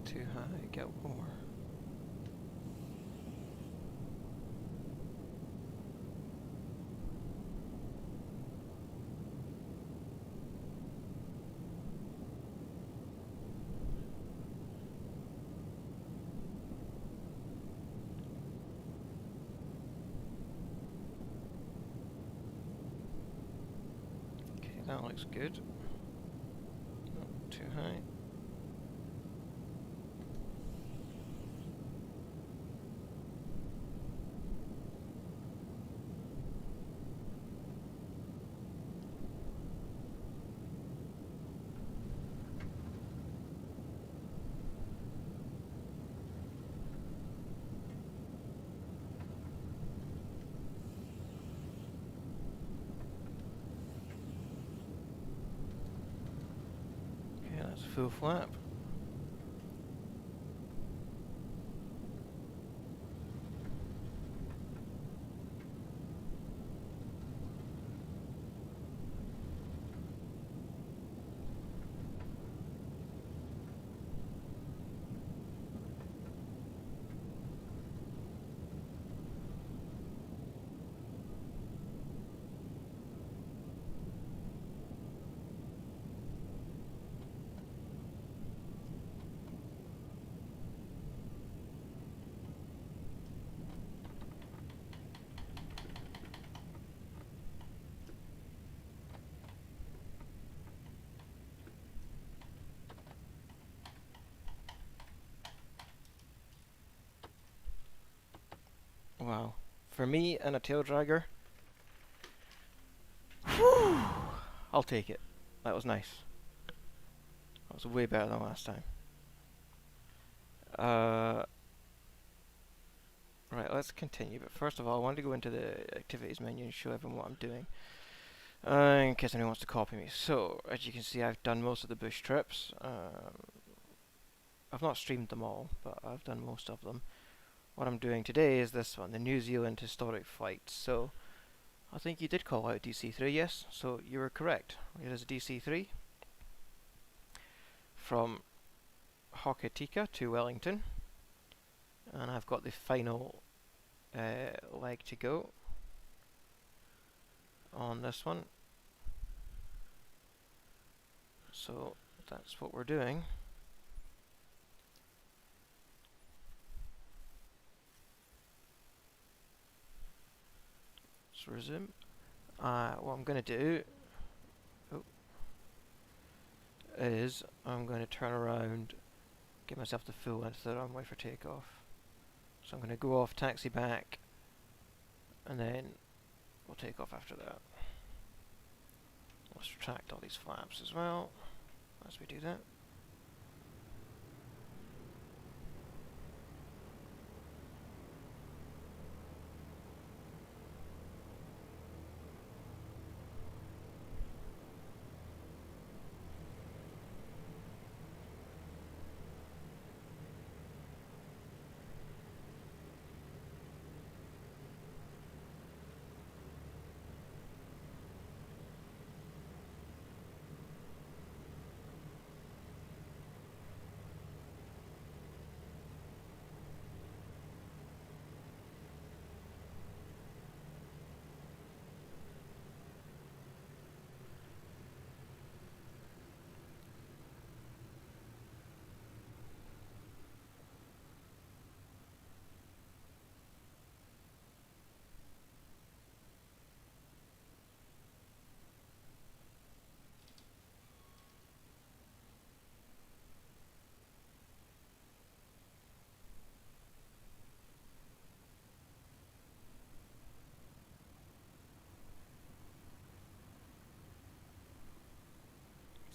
Too high, get more. Okay, that looks good. Not too high. full flap. Wow. For me and a tail dragger, whew, I'll take it. That was nice. That was way better than last time. Right, let's continue. But first of all, I wanted to go into the activities menu and show everyone what I'm doing. In case anyone wants to copy me. So, as you can see, I've done most of the bush trips. I've not streamed them all, but I've done most of them. What I'm doing today is this one, the New Zealand Historic Flights. So, I think you did call out DC3, yes? So, you were correct. It is a DC3 from Hokitika to Wellington. And I've got the final leg to go on this one. So, that's what we're doing. Let's resume. What I'm going to do is I'm going to turn around, give myself the full length of the runway for takeoff. So I'm going to go off, taxi back, and then we'll take off after that. Let's retract all these flaps as well as we do that.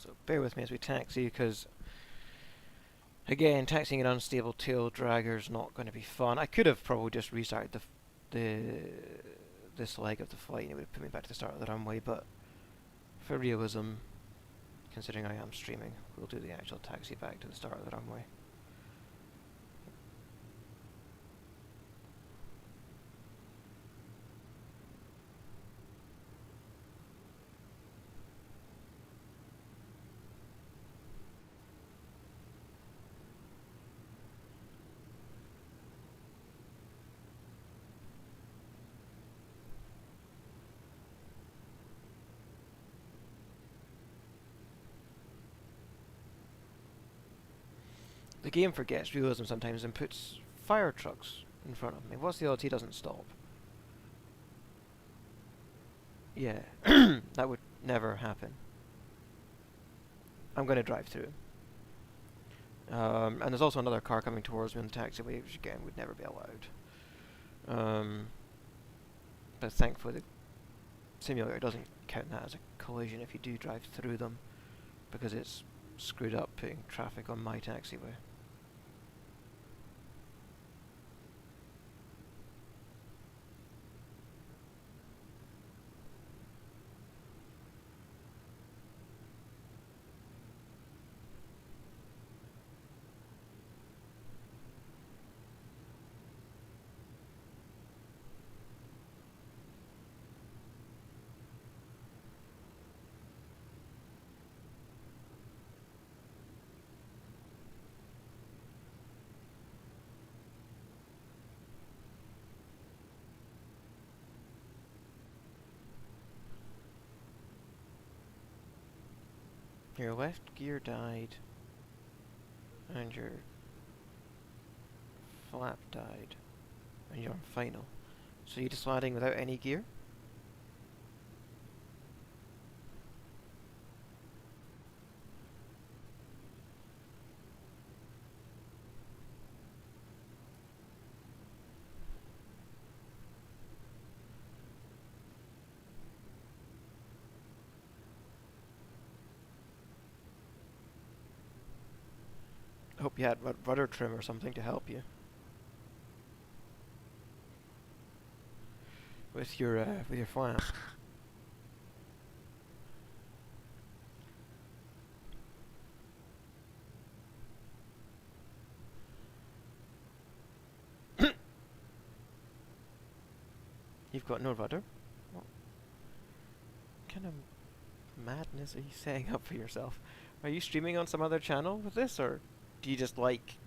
So bear with me as we taxi, because again, taxiing an unstable tail dragger is not going to be fun. I could have probably just restarted this leg of the flight and it would have put me back to the start of the runway, but for realism, considering I am streaming, we'll do the actual taxi back to the start of the runway. The game forgets realism sometimes and puts fire trucks in front of me. What's the odds he doesn't stop? Yeah, that would never happen. I'm going to drive through. And there's also another car coming towards me on the taxiway, which again would never be allowed. But thankfully the simulator doesn't count that as a collision if you do drive through them, because it's screwed up putting traffic on my taxiway. Your left gear died, and your flap died, and you're on final. So you're just landing without any gear? I hope you had rudder trim or something to help you with your flap. You've got no rudder? What kind of madness are you setting up for yourself? Are you streaming on some other channel with this, or do you just like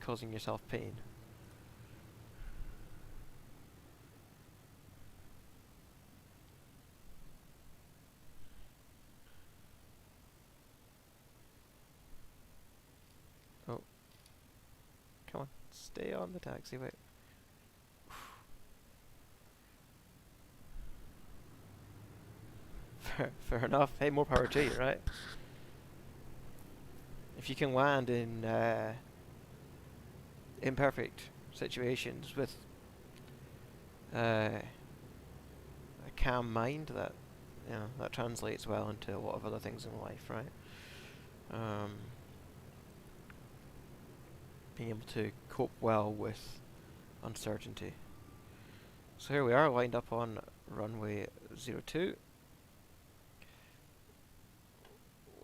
causing yourself pain? Oh. Come on. Stay on the taxiway. Fair enough. Hey, more power to you, right? If you can land in imperfect situations with a calm mind, that that translates well into a lot of other things in life, right? Being able to cope well with uncertainty. So here we are, lined up on runway 02.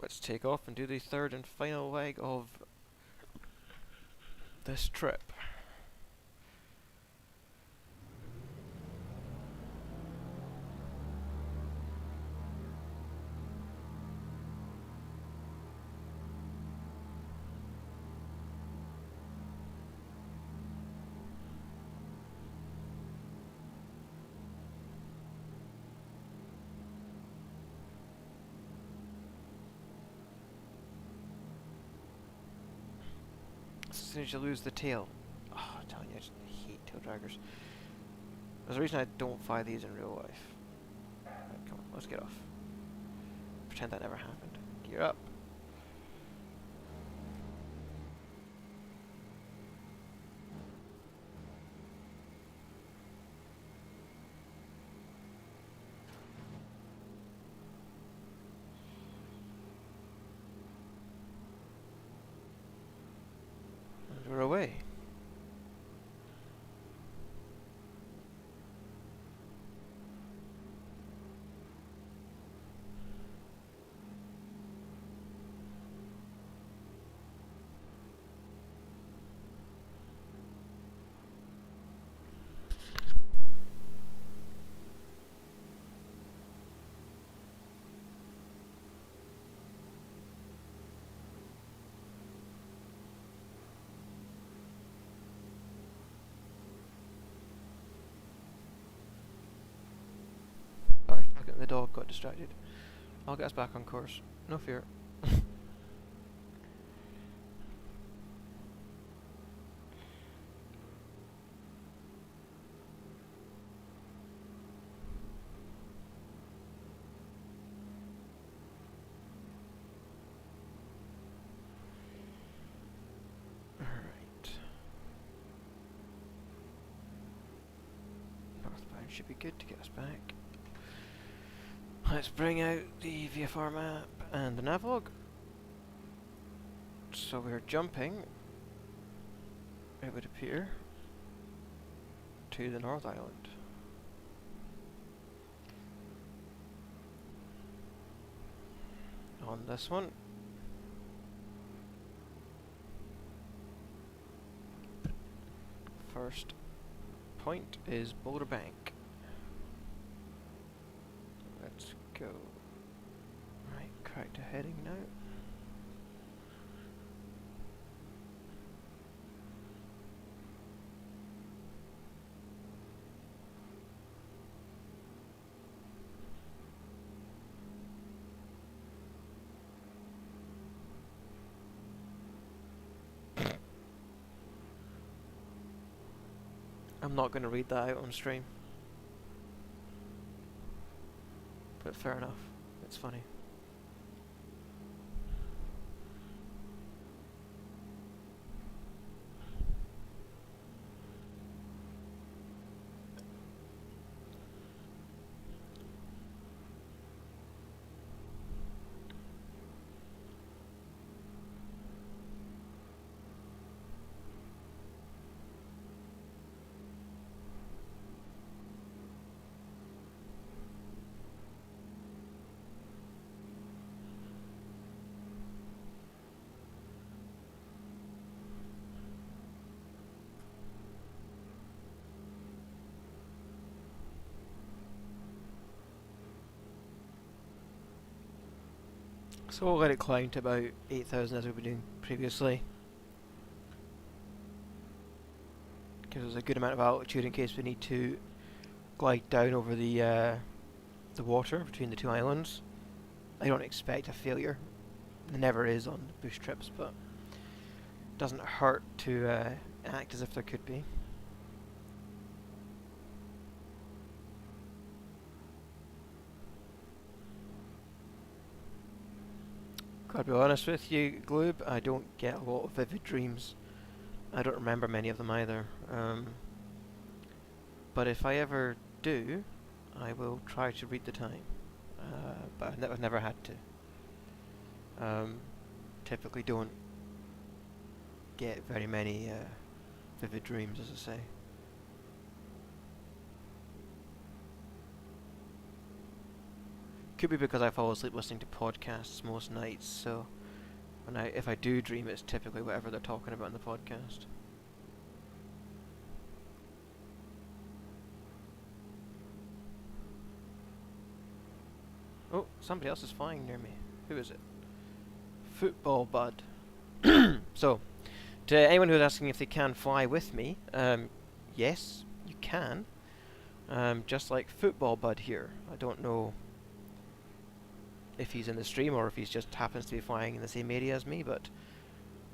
Let's take off and do the third and final leg of this trip. As soon as you lose the tail. Oh, I'm telling you, I just hate tail draggers. There's a reason I don't fly these in real life. Right, come on, let's get off. Pretend that never happened. Gear up. And we're away. Sorry, the dog got distracted. I'll get us back on course. No fear. Alright. Northbound should be good to get us back. Let's bring out the VFR map and the navlog. So we're jumping, it would appear, to the North Island. On this one. First point is Boulder Bank. Let's go. Right, correct heading now. I'm not going to read that out on stream. But fair enough. It's funny. So we'll let it climb to about 8,000 as we've been doing previously. Gives us a good amount of altitude in case we need to glide down over the water between the two islands. I don't expect a failure. There never is on bush trips, but it doesn't hurt to act as if there could be. Gotta be honest with you, Gloob, I don't get a lot of vivid dreams. I don't remember many of them either. But if I ever do, I will try to read the time. But I've never had to. Typically don't get very many vivid dreams, as I say. Could be because I fall asleep listening to podcasts most nights, so if I do dream, it's typically whatever they're talking about in the podcast. Oh, somebody else is flying near me. Who is it? Football Bud. So, to anyone who's asking if they can fly with me, yes, you can. Just like Football Bud here. I don't know if he's in the stream or if he just happens to be flying in the same area as me, but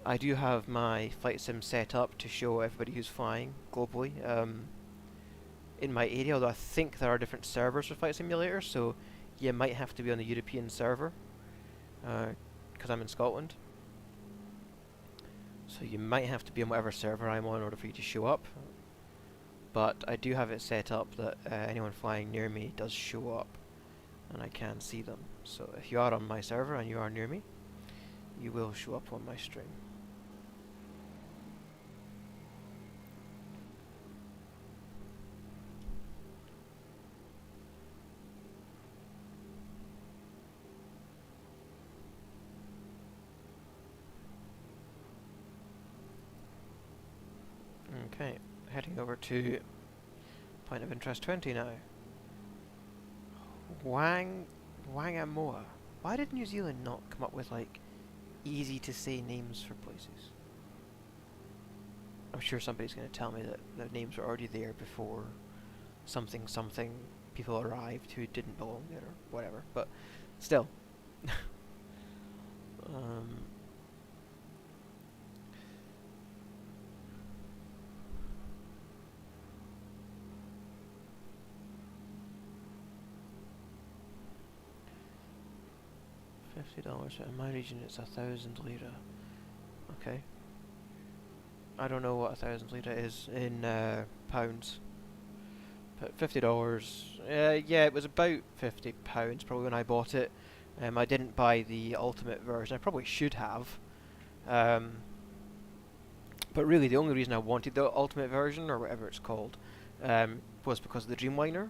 I do have my flight sim set up to show everybody who's flying globally in my area, although I think there are different servers for Flight Simulator, so you might have to be on the European server because I'm in Scotland. So you might have to be on whatever server I'm on in order for you to show up, but I do have it set up that anyone flying near me does show up and I can see them. So if you are on my server and you are near me, you will show up on my stream. Okay, heading over to point of interest 20 now. Wangamoa. Why did New Zealand not come up with like easy to say names for places? I'm sure somebody's going to tell me that the names were already there before something people arrived who didn't belong there or whatever, but still. $50 in my region, it's 1,000 lira. Okay. I don't know what 1,000 lira is in pounds. But $50. Yeah, it was about £50 probably when I bought it. I didn't buy the ultimate version. I probably should have. But really, the only reason I wanted the ultimate version, or whatever it's called, was because of the Dreamliner.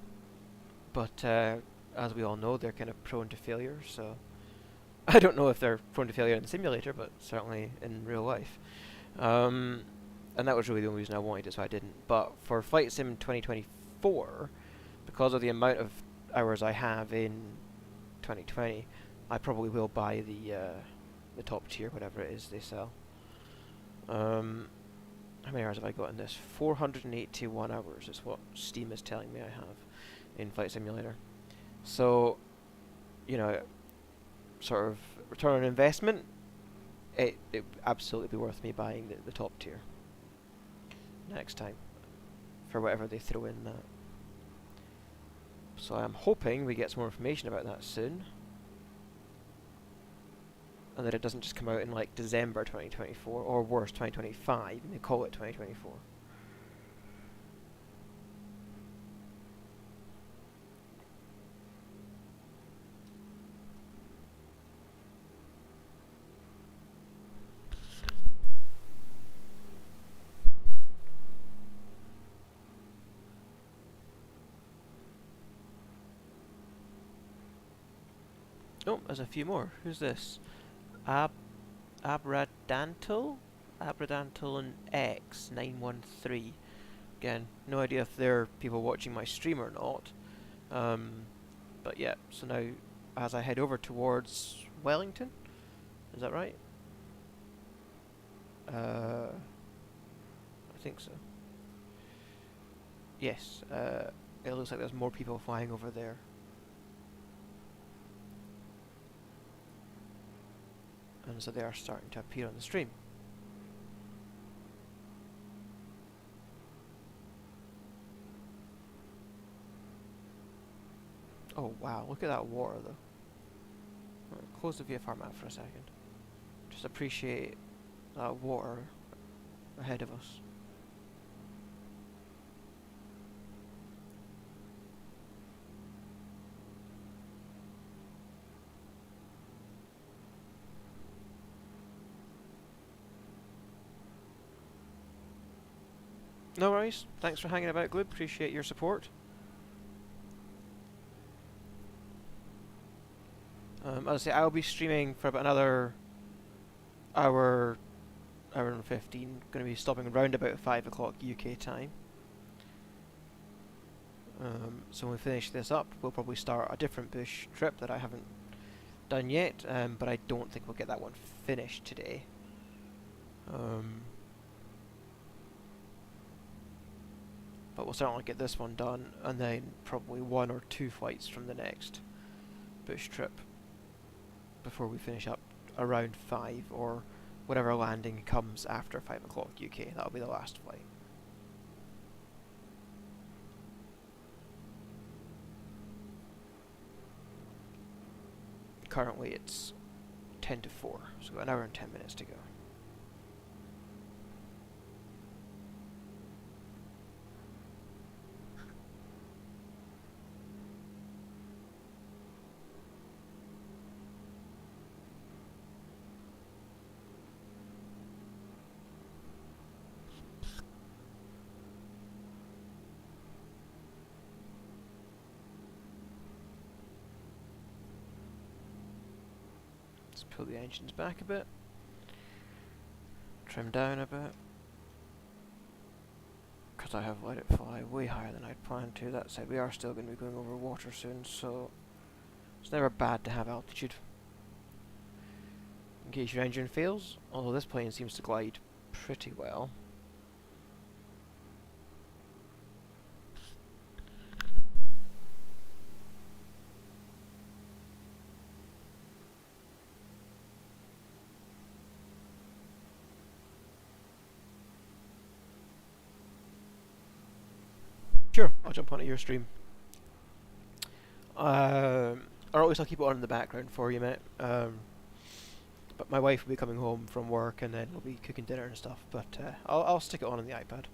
But as we all know, they're kind of prone to failure, so I don't know if they're prone to failure in the simulator, but certainly in real life. And that was really the only reason I wanted it, so I didn't. But for Flight Sim 2024, because of the amount of hours I have in 2020, I probably will buy the top tier, whatever it is they sell. How many hours have I got in this? 481 hours is what Steam is telling me I have in Flight Simulator. So, you know, sort of return on investment, it absolutely be worth me buying the top tier next time for whatever they throw in that. So I'm hoping we get some more information about that soon. And that it doesn't just come out in like December 2024, or worse, 2025, and they call it 2024. Oh, there's a few more. Who's this? Abradantil? Abradantil and X913. Again, no idea if they're people watching my stream or not. But yeah, so now as I head over towards Wellington, is that right? I think so. Yes, it looks like there's more people flying over there. And so they are starting to appear on the stream. Oh wow, look at that water though. Right, close the VFR map for a second. Just appreciate that water ahead of us. No worries, thanks for hanging about, Glib, appreciate your support. As I say, I'll be streaming for about another hour and 15, going to be stopping around about 5 o'clock UK time. So when we finish this up, we'll probably start a different bush trip that I haven't done yet, but I don't think we'll get that one finished today. But we'll certainly get this one done, and then probably 1 or 2 flights from the next bush trip before we finish up around 5, or whatever landing comes after 5 o'clock UK. That'll be the last flight. Currently it's 10 to 4, so we've got an hour and 10 minutes to go. Let's pull the engines back a bit, trim down a bit, because I have let it fly way higher than I'd planned to. That said, we are still going to be going over water soon, so it's never bad to have altitude in case your engine fails, although this plane seems to glide pretty well. Sure, I'll jump onto your stream. Or at least I'll keep it on in the background for you, mate. But my wife will be coming home from work, and then we'll be cooking dinner and stuff. But I'll stick it on the iPad.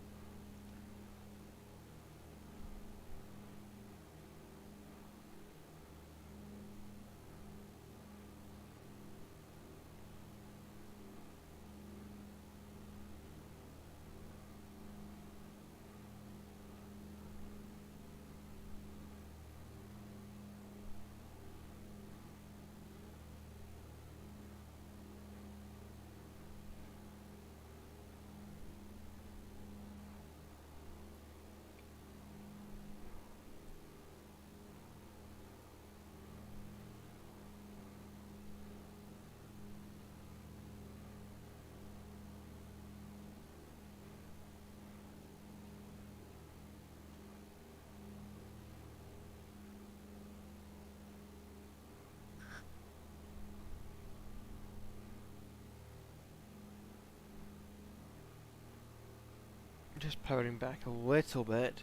Just powering back a little bit.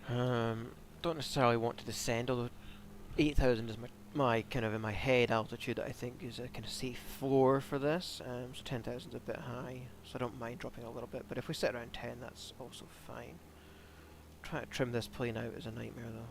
Don't necessarily want to descend, although 8,000 is my kind of in my head altitude that I think is a kind of safe floor for this. So 10,000 is a bit high, so I don't mind dropping a little bit. But if we sit around 10, that's also fine. Trying to trim this plane out is a nightmare though.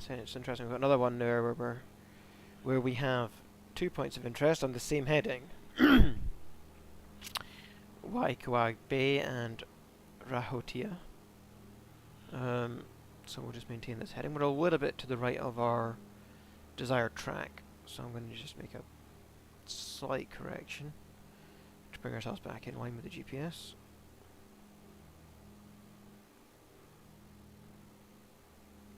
It's interesting. We've got another one there where we have 2 points of interest on the same heading. Waikowag Bay and Rahotia. So we'll just maintain this heading. We're a little bit to the right of our desired track, so I'm going to just make a slight correction to bring ourselves back in line with the GPS.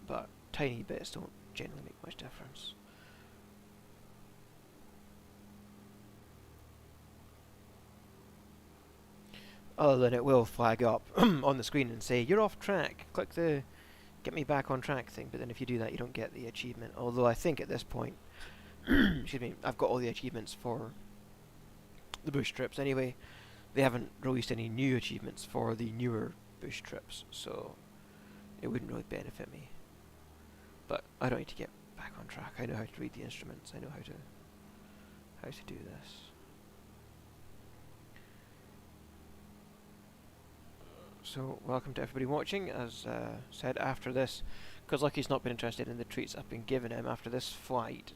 But tiny bits don't generally make much difference. Other than it will flag up on the screen and say, you're off track, click the get me back on track thing, but then if you do that you don't get the achievement. Although I think at this point, excuse me, I've got all the achievements for the bush trips anyway. They haven't released any new achievements for the newer bush trips, so it wouldn't really benefit me. But I don't need to get back on track. I know how to read the instruments. I know how to do this. So welcome to everybody watching. As said, after this, because Lucky's not been interested in the treats I've been giving him after this flight,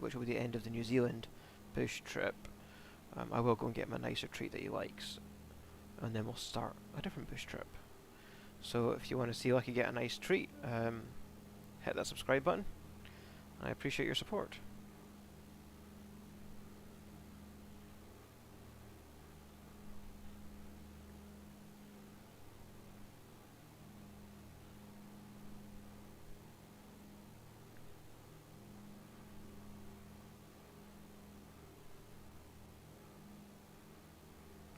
which will be the end of the New Zealand bush trip, I will go and get him a nicer treat that he likes, and then we'll start a different bush trip. So if you want to see Lucky get a nice treat, hit that subscribe button. I appreciate your support.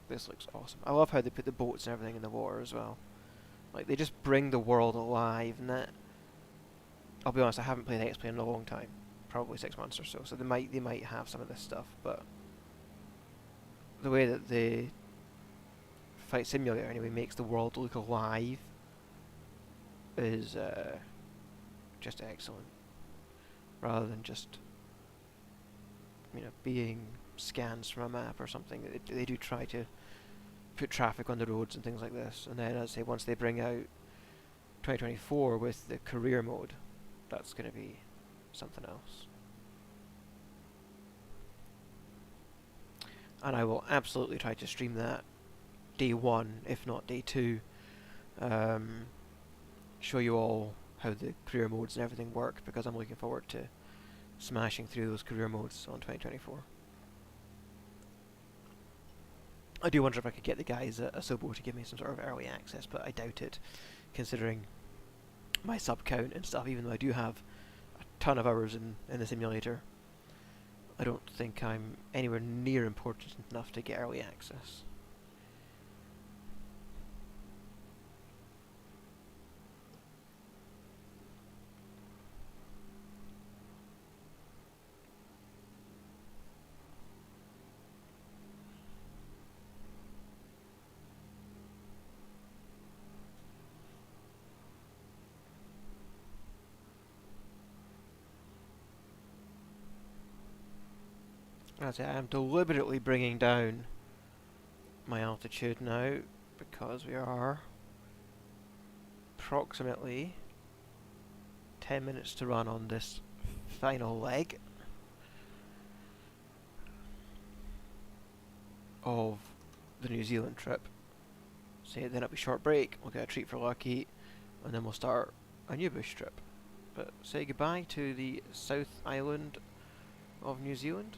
This looks awesome. I love how they put the boats and everything in the water as well. Like, they just bring the world alive, and that... I'll be honest, I haven't played X-Plane in a long time. Probably 6 months or so they might have some of this stuff, but... the way that the Flight Simulator, anyway, makes the world look alive is just excellent. Rather than just, you know, being scans from a map or something. They do try to put traffic on the roads and things like this, and then, as I say, once they bring out 2024 with the career mode, that's going to be something else. And I will absolutely try to stream that day 1, if not day 2. Show you all how the career modes and everything work, because I'm looking forward to smashing through those career modes on 2024. I do wonder if I could get the guys at Asobo to give me some sort of early access, but I doubt it, considering my sub count and stuff. Even though I do have a ton of hours in the simulator, I don't think I'm anywhere near important enough to get early access. As I am deliberately bringing down my altitude now, because we are approximately 10 minutes to run on this final leg of the New Zealand trip. Say then it'll be short break, we'll get a treat for lucky, and then we'll start a new bush trip. But say goodbye to the South Island of New Zealand.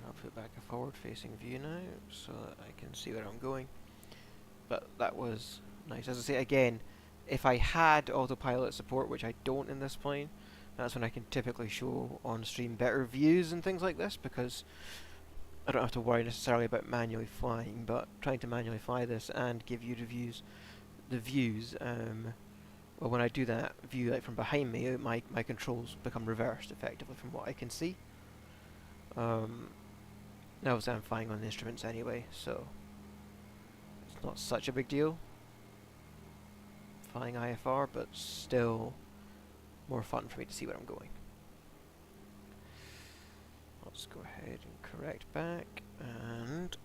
I'll put back a forward-facing view now, so that I can see where I'm going. But that was nice. As I say again, if I had autopilot support, which I don't in this plane, that's when I can typically show on stream better views and things like this, because I don't have to worry necessarily about manually flying, but trying to manually fly this and give you the views, well, when I do that view like from behind me, my controls become reversed effectively from what I can see. Now obviously I'm flying on the instruments anyway, so it's not such a big deal flying IFR, but still more fun for me to see where I'm going. Let's go ahead and correct back, and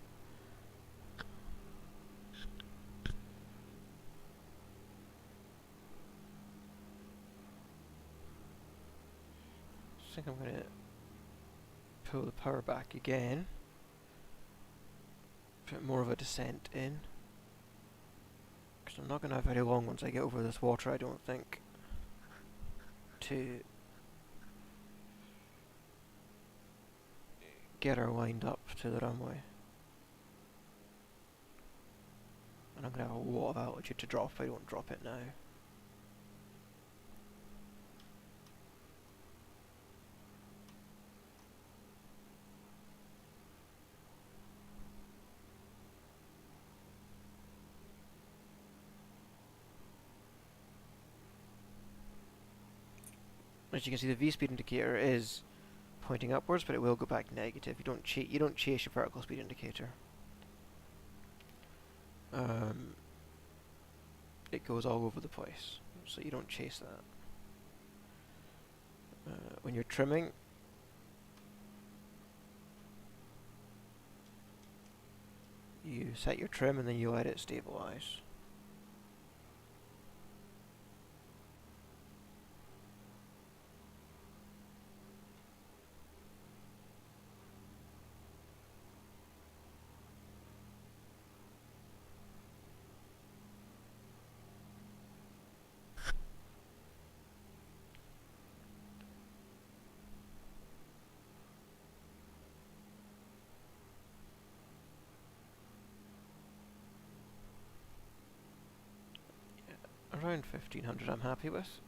I think I'm going to pull the power back again, put more of a descent in, because I'm not going to have very long once I get over this water, I don't think, to get her lined up to the runway. And I'm going to have a lot of altitude to drop if I don't drop it now. As you can see, the V-speed indicator is pointing upwards, but it will go back negative. You don't chase your vertical speed indicator. It goes all over the place, so you don't chase that. When you're trimming, you set your trim and then you let it stabilize. Around 1500 I'm happy with.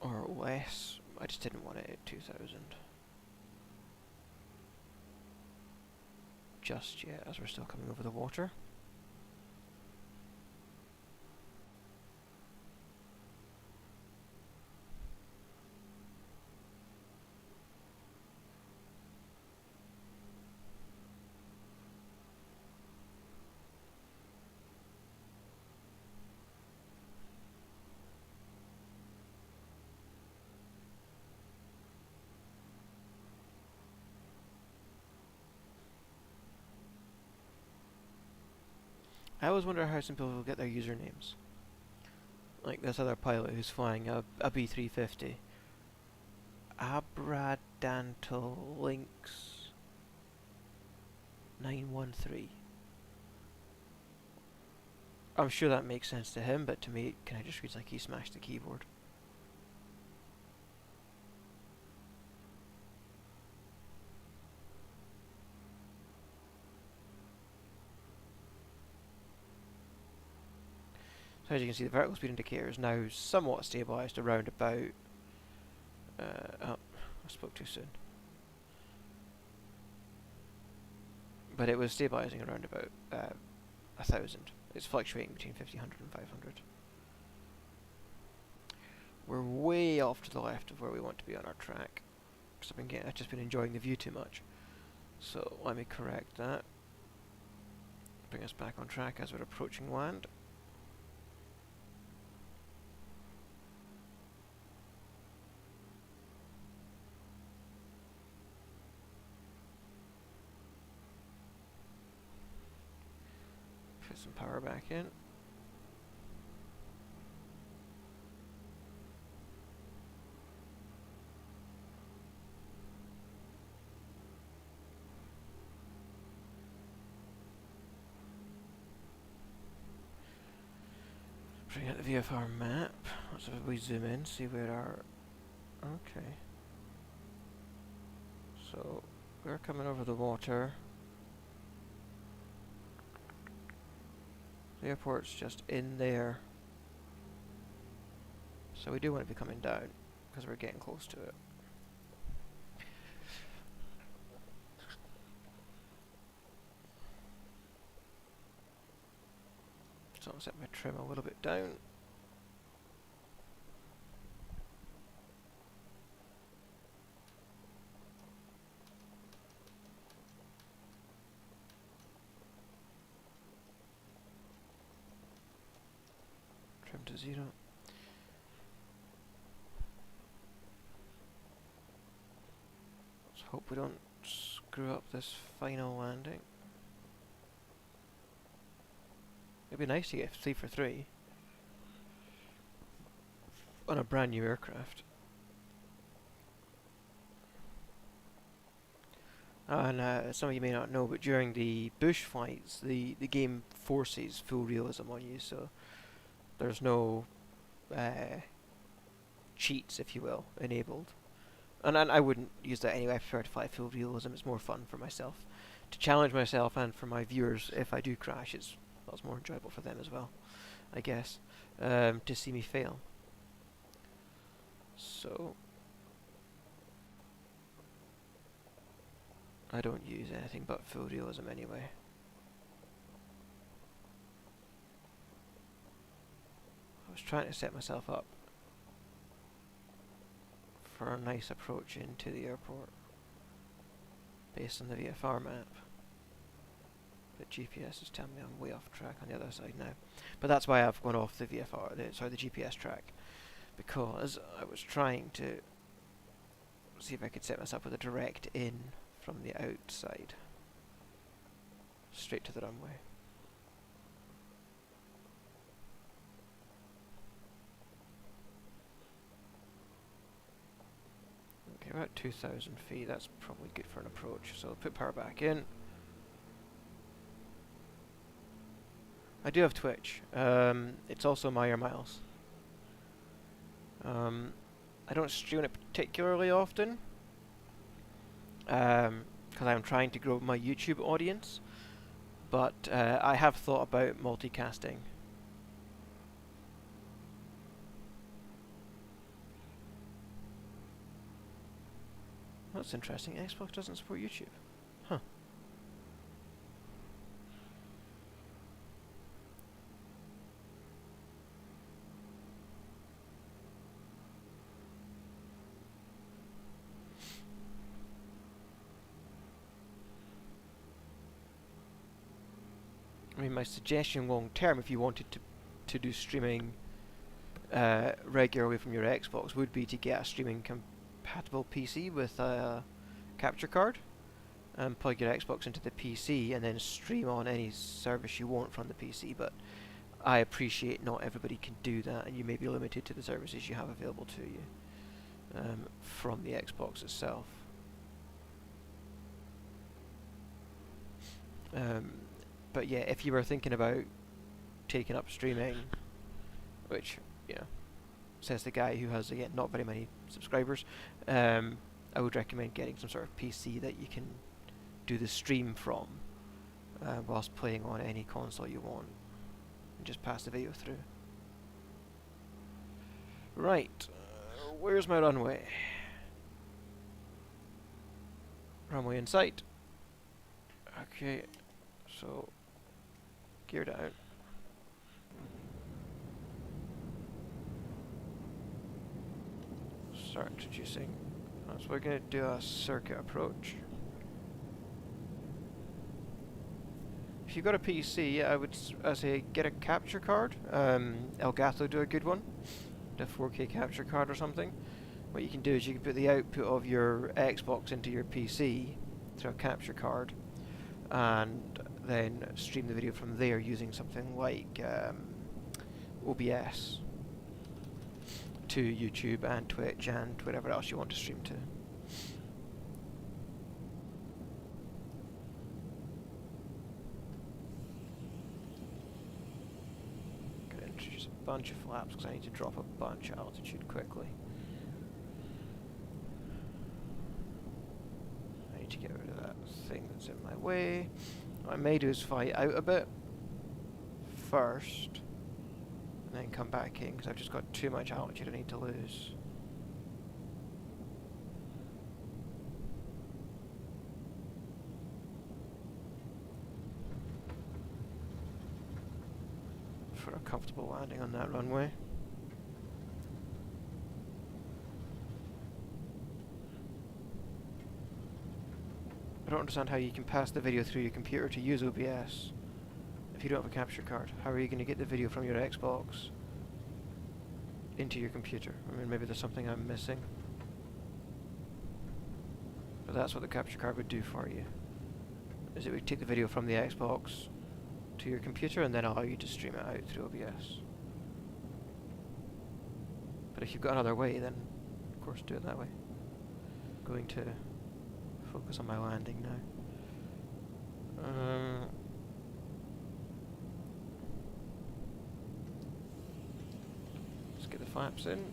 Or less. I just didn't want it at 2000. Just yet, as we're still coming over the water. I always wonder how some people get their usernames. Like this other pilot who's flying a B350. Abradantal Lynx 913. I'm sure that makes sense to him, but to me it kinda just reads like he smashed the keyboard. So as you can see, the vertical speed indicator is now somewhat stabilised around about... oh, I spoke too soon. But it was stabilising around about 1,000. It's fluctuating between 1500 and 500. We're way off to the left of where we want to be on our track. Because I've just been enjoying the view too much. So let me correct that. Bring us back on track as we're approaching land. Put some power back in. Bring out the VFR map. Let's have we zoom in, see where our... Okay. So, we're coming over the water. The airport's just in there. So we do want to be coming down, because we're getting close to it. So I'll set my trim a little bit down. Trim to 0. Let's hope we don't screw up this final landing. It'd be nice to get 3 for 3 on a brand new aircraft. And some of you may not know, but during the bush flights, the game forces full realism on you, so there's no cheats, if you will, enabled. And I wouldn't use that anyway. I prefer to fly full realism. It's more fun for myself, to challenge myself, and for my viewers. If I do crash, it's more enjoyable for them as well, I guess, to see me fail. So I don't use anything but full realism anyway. I was trying to set myself up for a nice approach into the airport based on the VFR map. But GPS is telling me I'm way off track on the other side now. But that's why I've gone off the the GPS track, because I was trying to see if I could set myself with a direct in from the outside, straight to the runway. Okay, we're at 2,000 feet, that's probably good for an approach, so I'll put power back in. I do have Twitch. It's also MyAirMyles. I don't stream it particularly often, because I'm trying to grow my YouTube audience, but I have thought about multicasting. That's interesting. Xbox doesn't support YouTube. Huh. I mean, my suggestion long term, if you wanted to do streaming regularly from your Xbox, would be to get a streaming compatible PC with a capture card, and plug your Xbox into the PC and then stream on any service you want from the PC. But I appreciate not everybody can do that, and you may be limited to the services you have available to you from the Xbox itself. But yeah, if you were thinking about taking up streaming, which, you know, says the guy who has, again, not very many subscribers, I would recommend getting some sort of PC that you can do the stream from whilst playing on any console you want, and just pass the video through. Right, where's my runway? Runway in sight. Okay, so gear down. Start introducing. So we're going to do a circuit approach. If you've got a PC, I would say get a capture card. Elgato do a good one, a 4K capture card or something. What you can do is you can put the output of your Xbox into your PC through a capture card, and then stream the video from there using something like OBS to YouTube and Twitch and whatever else you want to stream to. Gonna introduce a bunch of flaps because I need to drop a bunch of altitude quickly. I need to get rid of that thing that's in my way. What I may do is fight out a bit first and then come back in because I've just got too much altitude I need to lose. For a comfortable landing on that runway. I don't understand how you can pass the video through your computer to use OBS if you don't have a capture card. How are you going to get the video from your Xbox into your computer? I mean, maybe there's something I'm missing. But that's what the capture card would do for you. Is it would take the video from the Xbox to your computer and then allow you to stream it out through OBS. But if you've got another way, then of course do it that way. I'm going to focus on my landing now. Let's get the flaps in.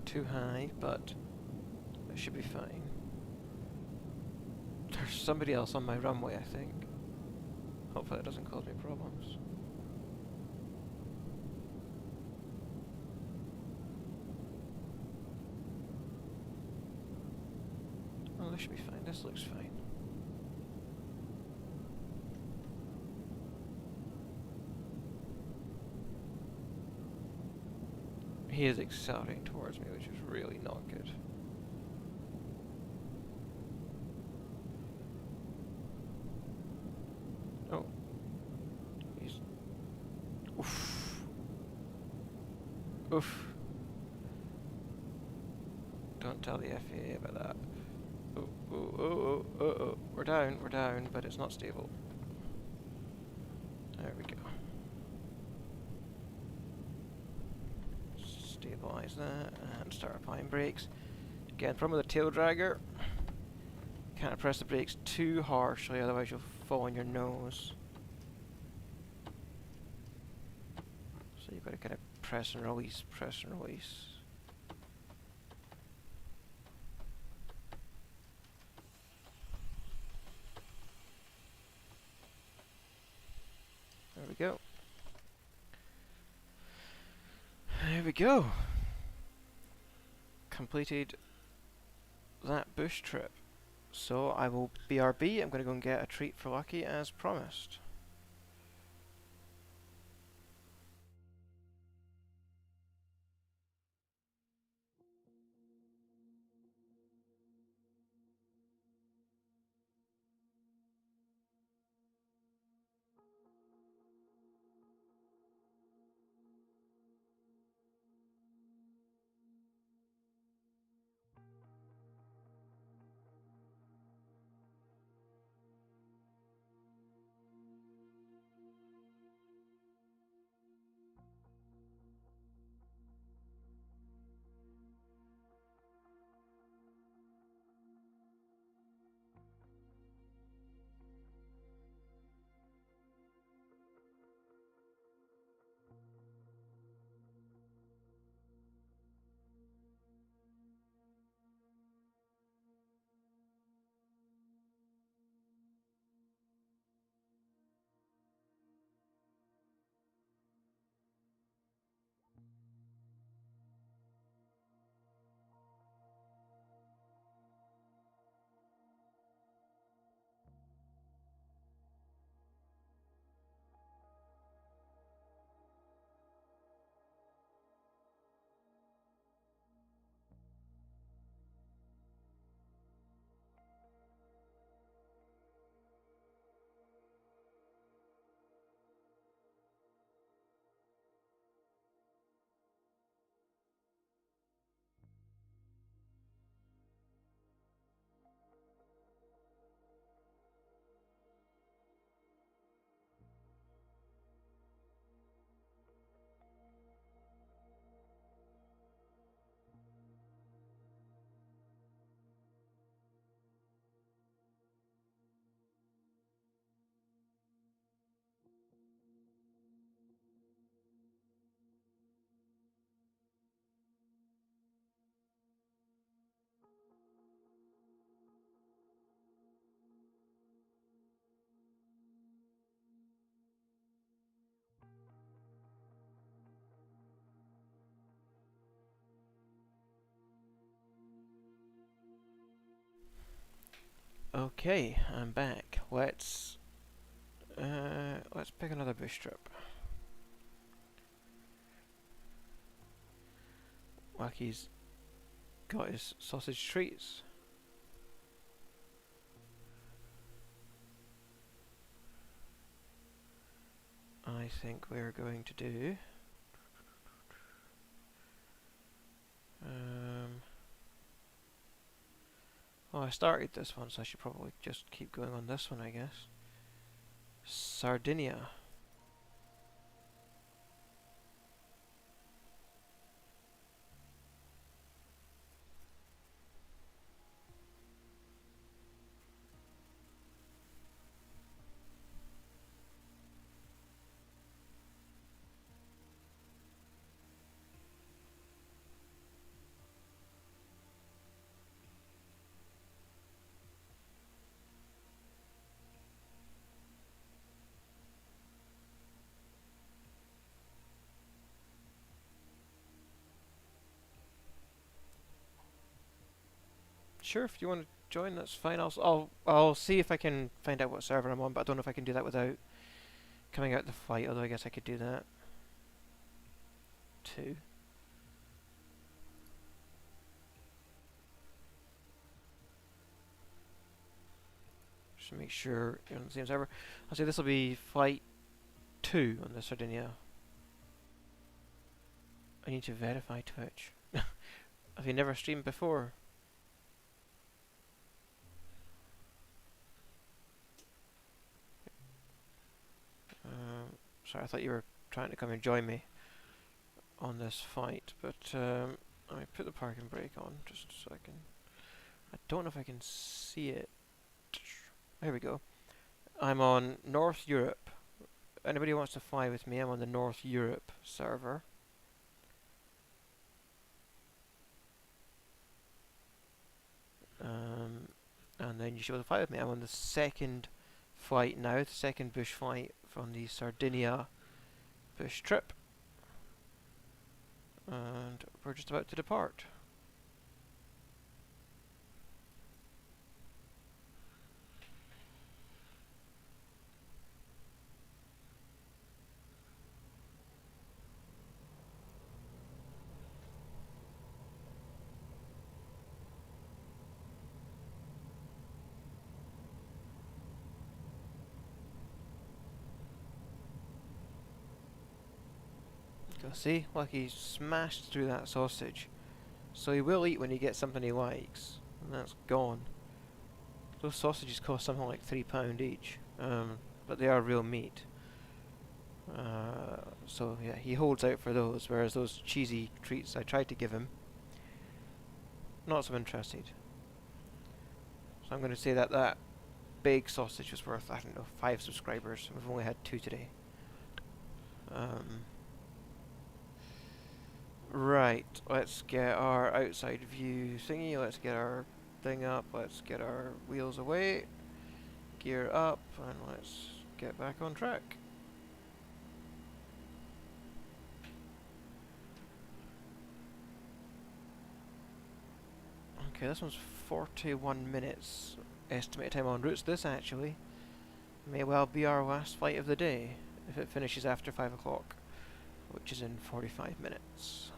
Too high, but it should be fine. There's somebody else on my runway, I think. Hopefully that doesn't cause me problems. Oh, this should be fine. This looks fine. He is accelerating towards me, which is really not good. Oh. He's... Oof. Oof. Don't tell the FAA about that. Oh, oh, oh, oh, oh, oh. We're down, but it's not stable. There we go. Stabilize that and start applying brakes. Again, problem with the tail dragger. Can't press the brakes too harshly, otherwise you'll fall on your nose. So you've got to kind of press and release, press and release. There we go. There we go. Completed that bush trip. So I will BRB. I'm going to go and get a treat for Lucky as promised. Okay, I'm back. Let's pick another bush trip. Wacky's got his sausage treats. I think we're going to do well, I started this one, so I should probably just keep going on this one, I guess. Sardinia. Sure, if you want to join, that's fine. I'll see if I can find out what server I'm on, but I don't know if I can do that without coming out the fight. Although I guess I could do that too. Just to make sure you're on the same server. I'll say this will be fight 2 on the Sardinia. I need to verify Twitch. Have you never streamed before? Sorry, I thought you were trying to come and join me on this fight, but let me put the parking brake on just so I can. I don't know if I can see it. Here we go. I'm on North Europe. Anybody who wants to fly with me, I'm on the North Europe server. And then you should be able to fly with me. I'm on the second flight now, the second bush flight from the Sardinia bush trip. And we're just about to depart. Go see, like he smashed through that sausage. So he will eat when he gets something he likes, and that's gone. Those sausages cost something like £3 each, but they are real meat. So yeah, he holds out for those, whereas those cheesy treats I tried to give him, not so interested. So I'm going to say that that big sausage was worth, I don't know, 5 subscribers. We've only had 2 today. Right, let's get our outside view thingy, let's get our thing up, let's get our wheels away, gear up, and let's get back on track. Okay, this one's 41 minutes estimated time en route. This actually may well be our last flight of the day if it finishes after 5 o'clock, which is in 45 minutes.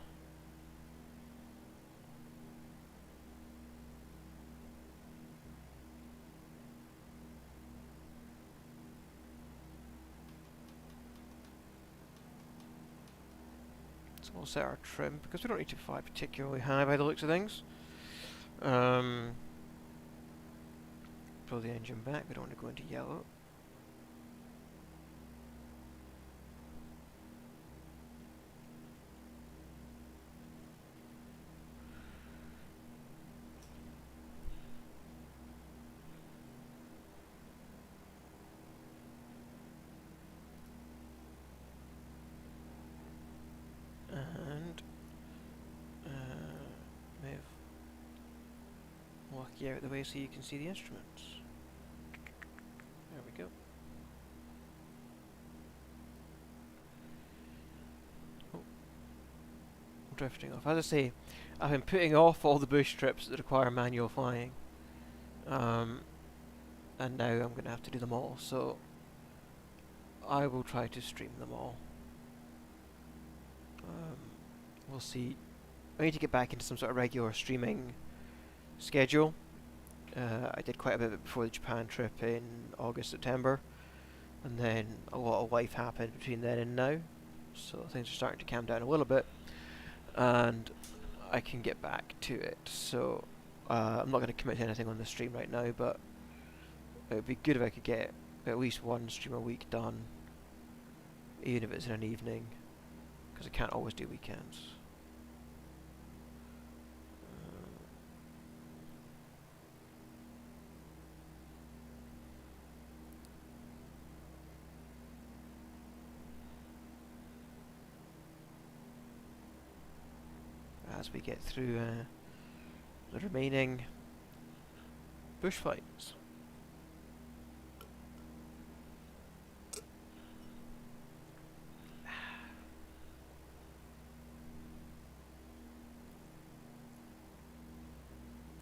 So we'll set our trim, because we don't need to fly particularly high by the looks of things. Pull the engine back, we don't want to go into yellow. And move Wacky out of the way so you can see the instruments. There we go. Oh, I'm drifting off. As I say, I've been putting off all the bush trips that require manual flying. and now I'm going to have to do them all, so I will try to stream them all. We'll see. I need to get back into some sort of regular streaming schedule. I did quite a bit before the Japan trip in August, September, and then a lot of life happened between then and now, so things are starting to calm down a little bit, and I can get back to it. So I'm not going to commit to anything on the stream right now, but it would be good if I could get at least one stream a week done, even if it's in an evening, because I can't always do weekends. As we get through the remaining bush fights.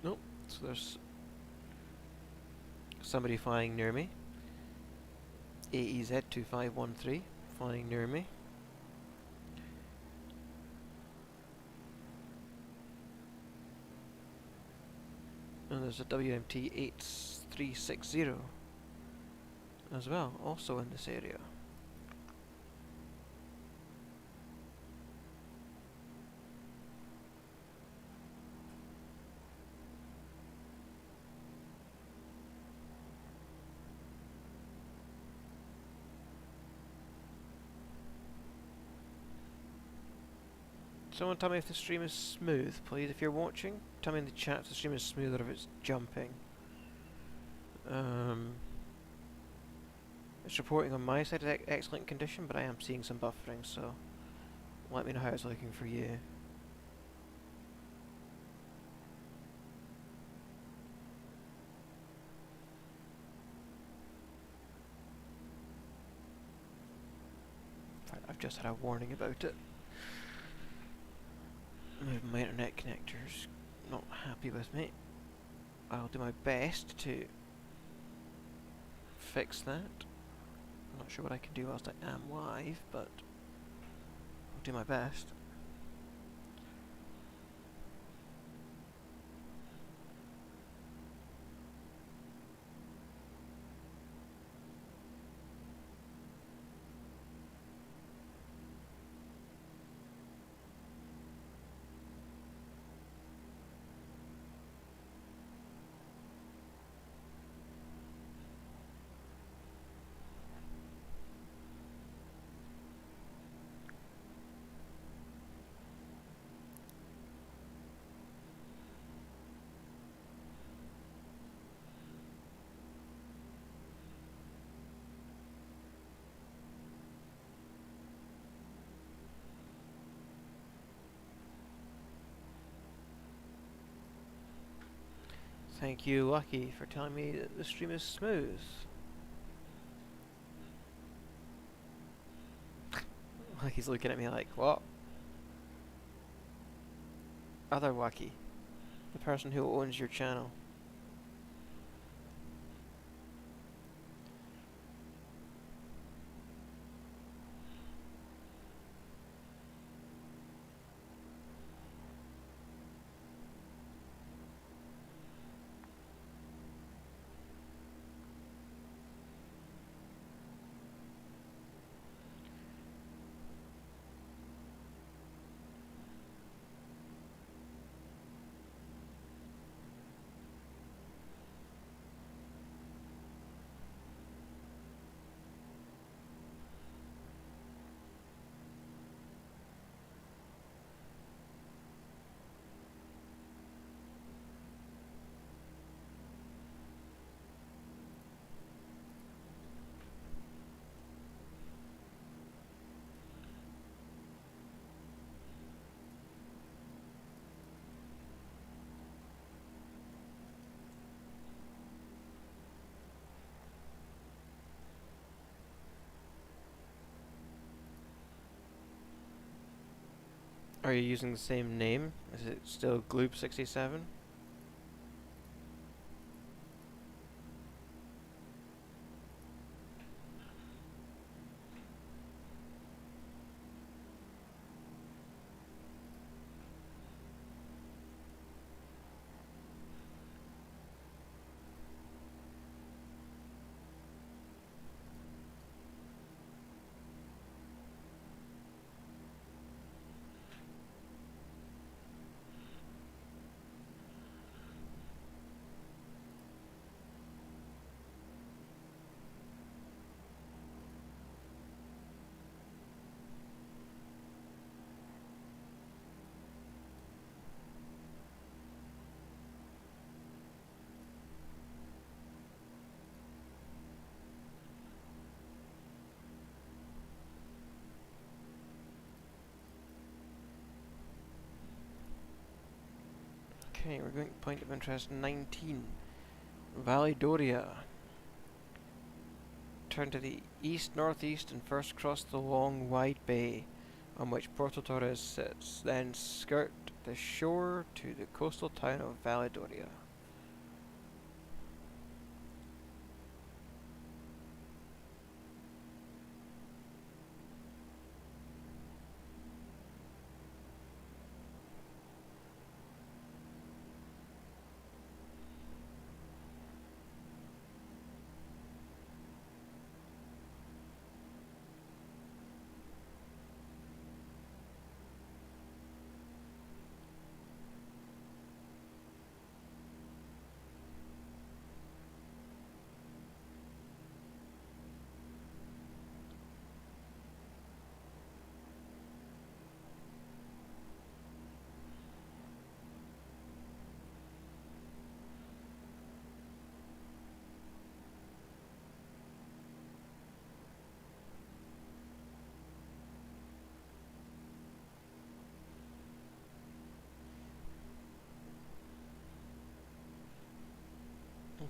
Nope, so there's somebody flying near me. AEZ2513 flying near me. And there's a WMT 8360 as well, also in this area. Someone tell me if the stream is smooth, please. If you're watching, tell me in the chat if the stream is smooth or if it's jumping. It's reporting on my side as excellent condition, but I am seeing some buffering, so let me know how it's looking for you. In fact, I've just had a warning about it. My internet connector's not happy with me. I'll do my best to fix that. I'm not sure what I can do whilst I am live, but I'll do my best. Thank you, Lucky, for telling me that the stream is smooth. Lucky's looking at me like, what? Other Lucky, the person who owns your channel. Are you using the same name? Is it still Gloob67? Okay, we're going to point of interest 19. Validoria. Turn to the east-northeast and first cross the long, wide bay on which Porto Torres sits. Then skirt the shore to the coastal town of Validoria.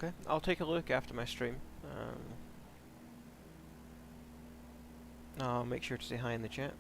Okay, I'll take a look after my stream. I'll make sure to say hi in the chat.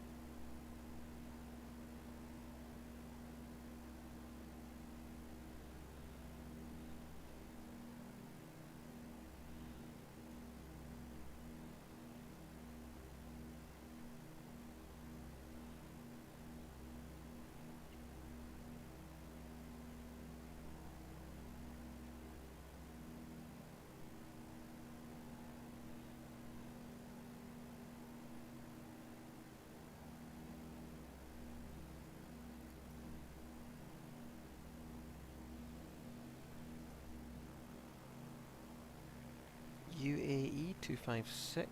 UAE 256.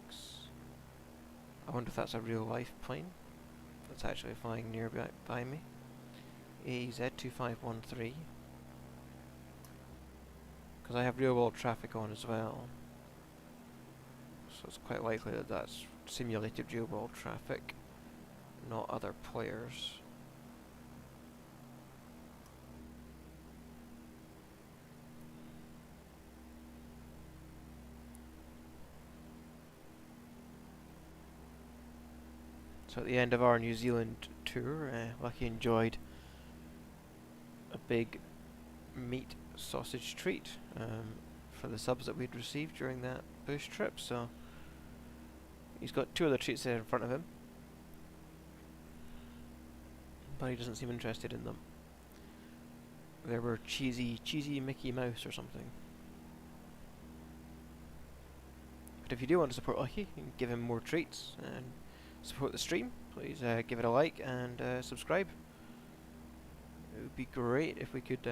I wonder if that's a real life plane that's actually flying nearby by me. AEZ 2513. Because I have real world traffic on as well. So it's quite likely that that's simulated real world traffic, not other players. So at the end of our New Zealand tour, Lucky enjoyed a big meat sausage treat for the subs that we'd received during that bush trip. So he's got two other treats there in front of him, but he doesn't seem interested in them. They were cheesy Mickey Mouse or something. But if you do want to support Lucky, you can give him more treats and support the stream. Please give it a like and subscribe. It would be great if we could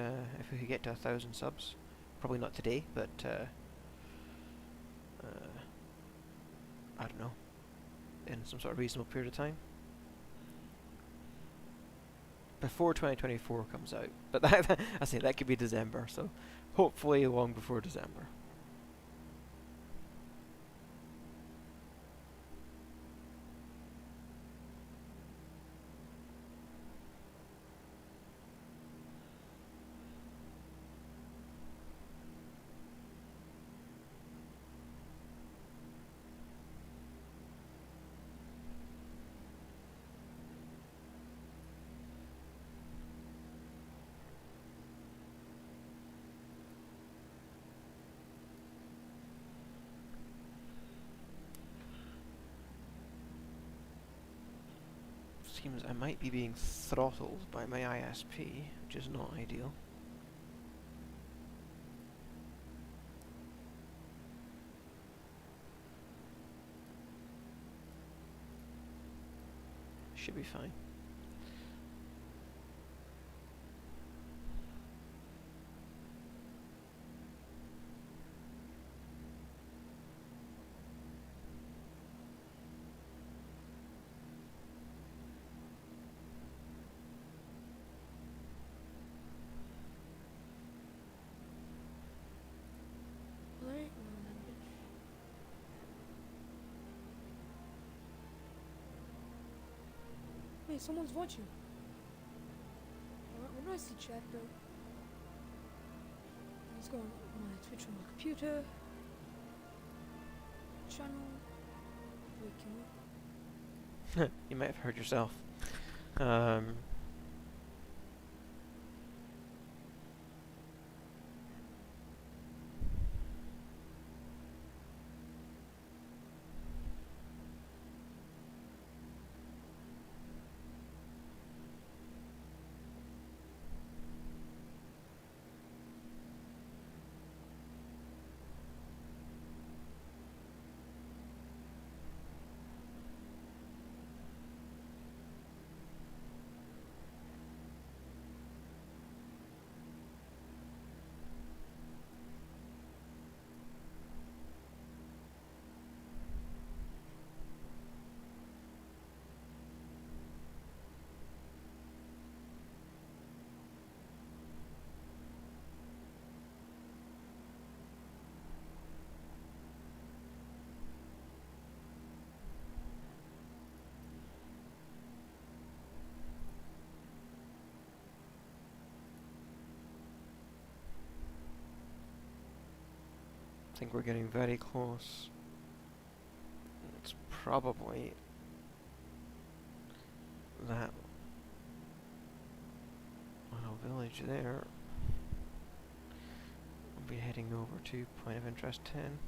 get to 1,000 subs. Probably not today, but I don't know, in some sort of reasonable period of time. Before 2024 comes out, but I say that could be December, so hopefully long before December. Seems I might be being throttled by my ISP, which is not ideal. Should be fine.
Hey, someone's watching. What do I see chat though? Let's go on my Twitch on my computer. Channel. Waking up.
You might have heard yourself. I think we're getting very close. It's probably that little village there. We'll be heading over to point of interest 10.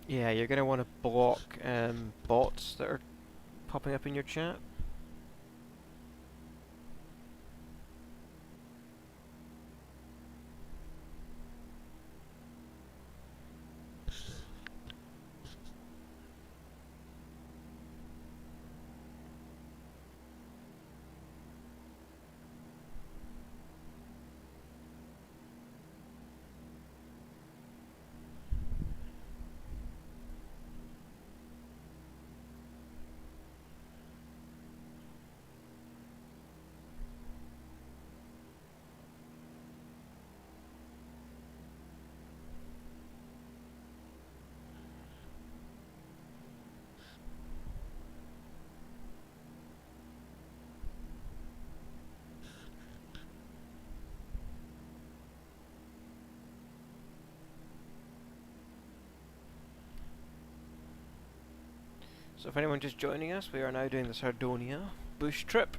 Yeah, you're going to want to block bots that are popping up in your chat. So if anyone just joining us, we are now doing the Sardonia bush trip.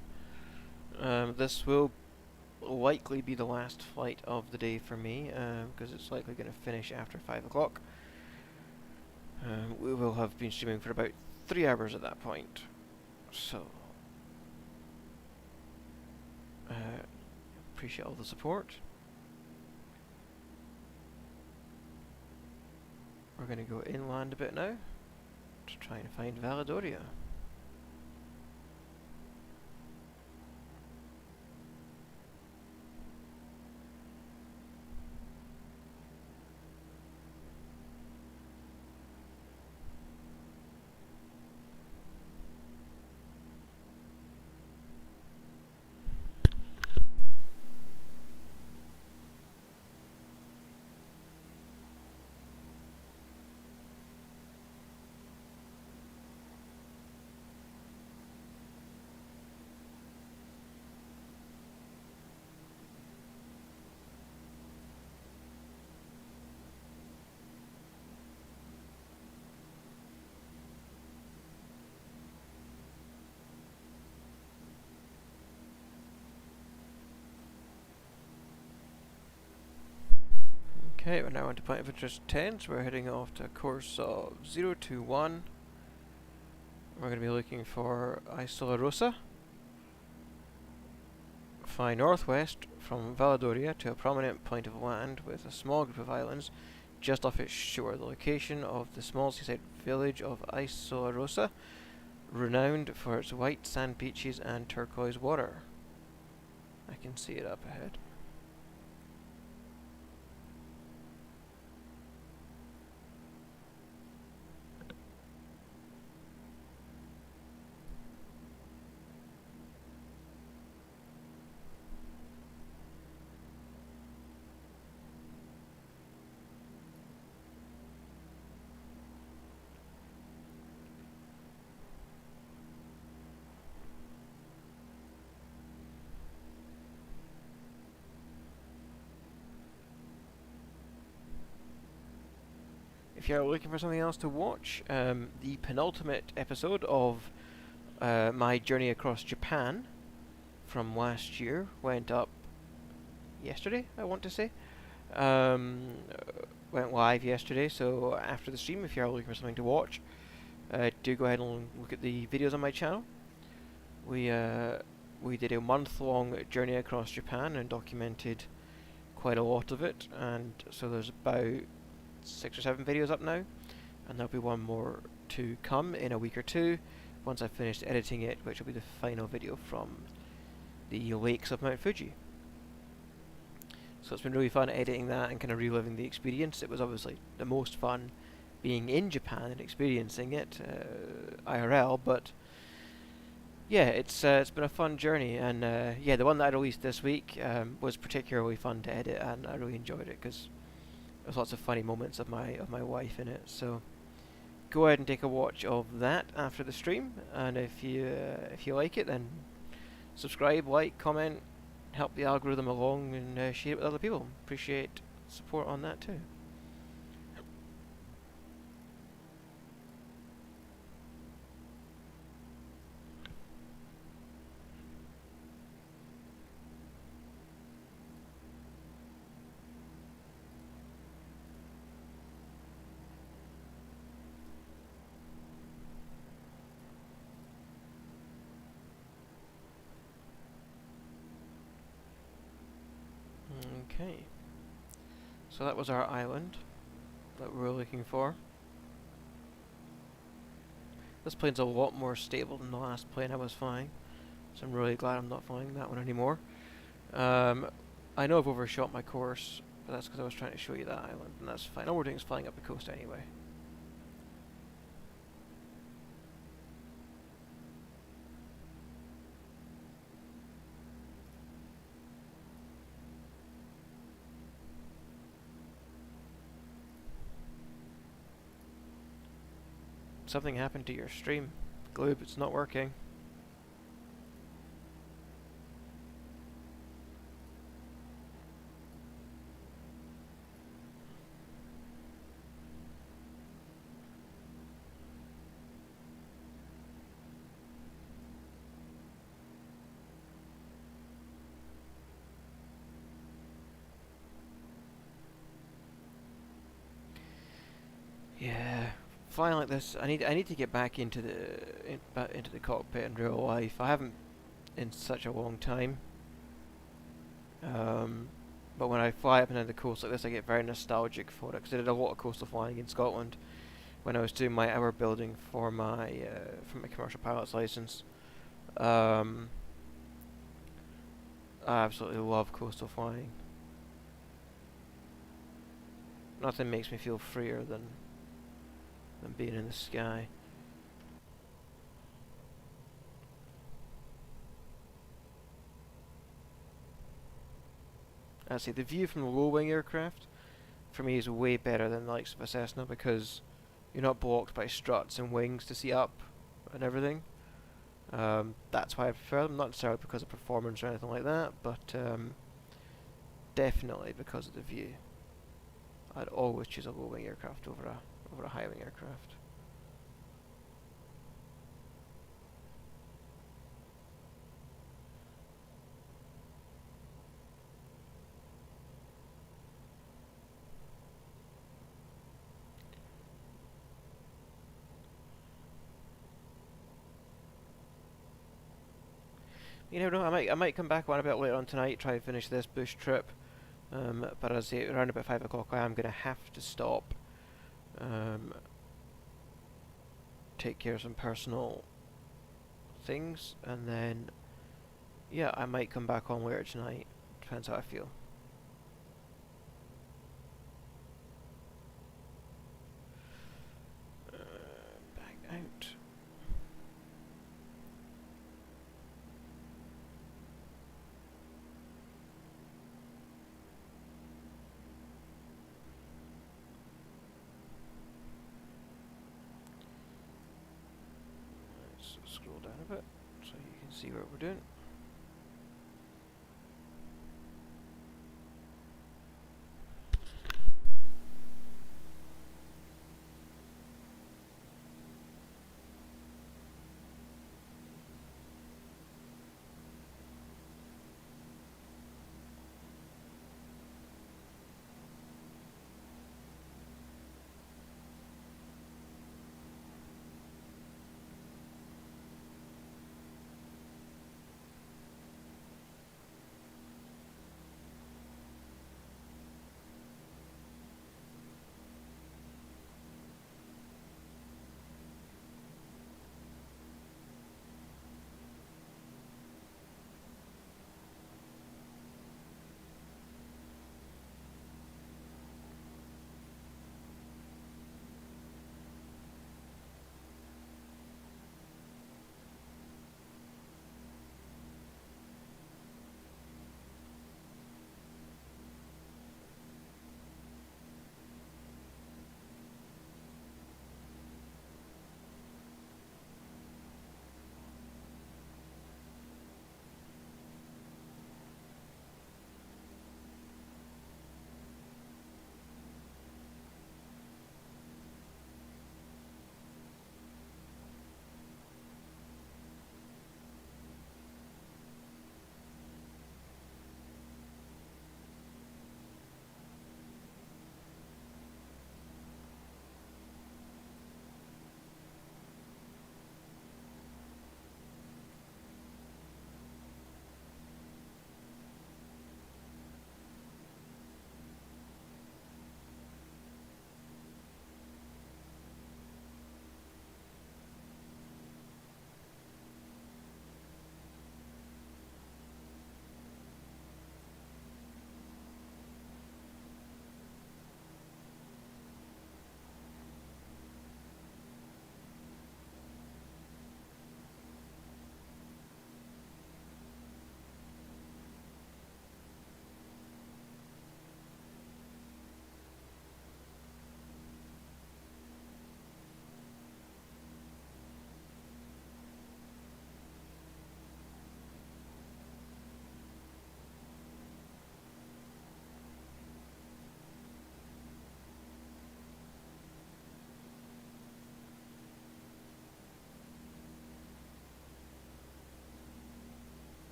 This will likely be the last flight of the day for me, because it's likely going to finish after 5 o'clock. We will have been streaming for about 3 hours at that point. So, appreciate all the support. We're going to go inland a bit now to try and find Valadoria. Okay, we're now on to point of interest 10, so we're heading off to a course of 021. We're going to be looking for Isola Rossa. Fly northwest from Valadoria to a prominent point of land with a small group of islands just off its shore. The location of the small seaside village of Isola Rossa, renowned for its white sand beaches and turquoise water. I can see it up ahead. If you're looking for something else to watch, the penultimate episode of my journey across Japan from last year went up yesterday, I want to say. Went live yesterday, so after the stream, if you're looking for something to watch, do go ahead and look at the videos on my channel. We did a month-long journey across Japan and documented quite a lot of it, and so there's about 6 or 7 videos up now, and there'll be one more to come in a week or two once I've finished editing it, which will be the final video from the lakes of Mount Fuji. So it's been really fun editing that and kind of reliving the experience. It was obviously the most fun being in Japan and experiencing it IRL, but yeah, it's been a fun journey, and yeah, the one that I released this week was particularly fun to edit, and I really enjoyed it because there's lots of funny moments of my wife in it. So go ahead and take a watch of that after the stream, and if you like it, then subscribe, like, comment, help the algorithm along, and share it with other people. Appreciate support on that too. Okay, so that was our island that we were looking for. This plane's a lot more stable than the last plane I was flying, so I'm really glad I'm not flying that one anymore. I know I've overshot my course, but that's because I was trying to show you that island, and that's fine. All we're doing is flying up the coast anyway. Something happened to your stream, Gloob. It's not working. Yeah, flying like this, I need to get back into the cockpit in real life. I haven't in such a long time. But when I fly up and down the coast like this, I get very nostalgic for it, because I did a lot of coastal flying in Scotland when I was doing my hour building for my commercial pilot's license. I absolutely love coastal flying. Nothing makes me feel freer than being in the sky. I say the view from the low wing aircraft for me is way better than the likes of a Cessna, because you're not blocked by struts and wings to see up and everything. That's why I prefer them, not necessarily because of performance or anything like that, but definitely because of the view. I'd always choose a low wing aircraft over a high wing aircraft. You never know. I might come back on a bit later on tonight, try and finish this bush trip. But as I say, around about 5 o'clock, I am going to have to stop. Um, take care of some personal things, and then yeah, I might come back on later tonight. Depends how I feel. Back out. Let's scroll down a bit so you can see what we're doing.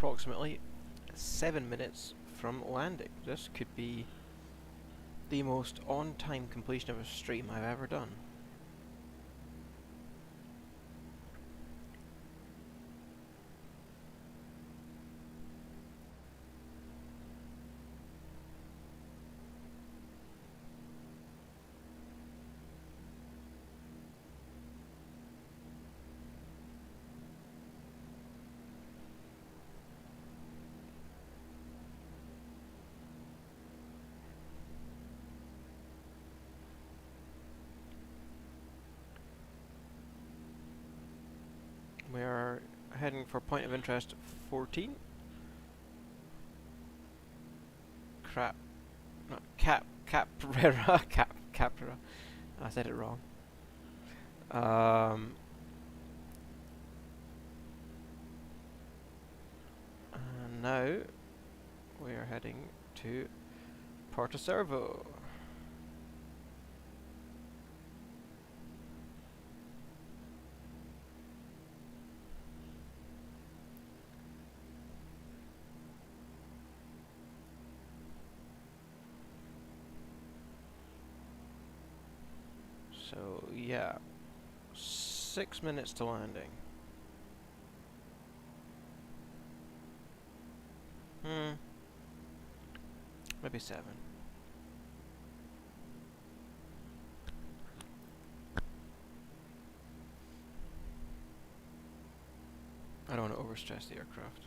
approximately 7 minutes from landing. This could be the most on-time completion of a stream I've ever done. We are heading for point of interest 14. Crap. Not Caprera. Caprera. I said it wrong. And now we are heading to Porto Servo. So yeah, 6 minutes to landing. Maybe 7. I don't want to overstress the aircraft.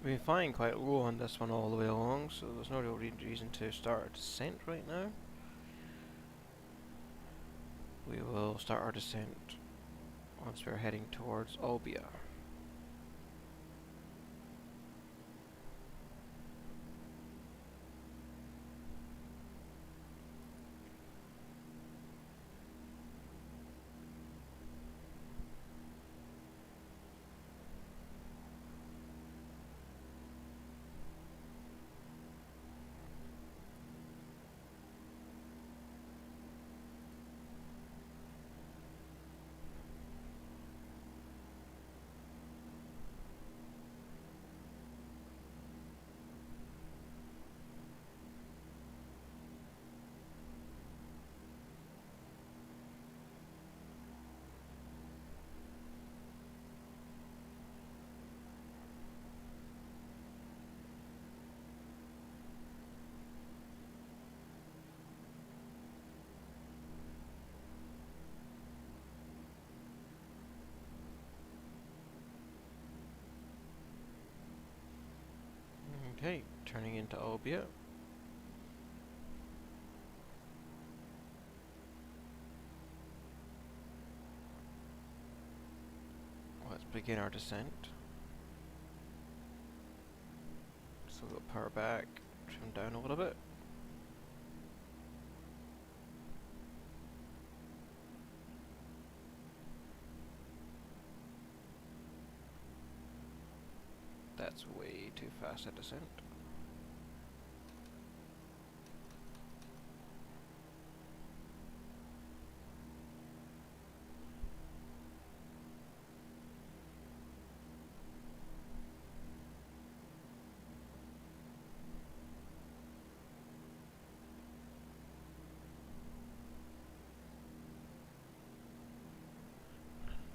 We've been flying quite low on this one all the way along, so there's no real reason to start our descent right now. We will start our descent once we're heading towards Olbia. Okay, turning into Olbia. Let's begin our descent. So we'll power back, trim down a little bit. That's way too fast a descent.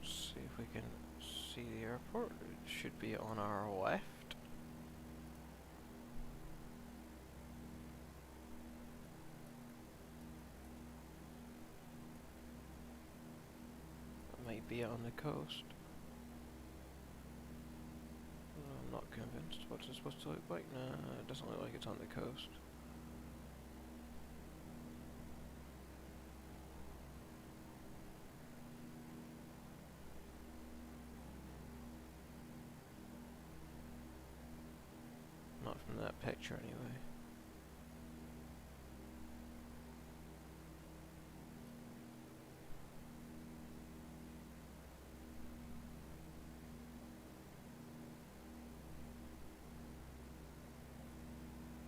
See if we can see the airport. It should be on our left. be on the coast. I'm not convinced. What's it supposed to look like? Nah, it doesn't look like it's on the coast. Not from that picture anyway.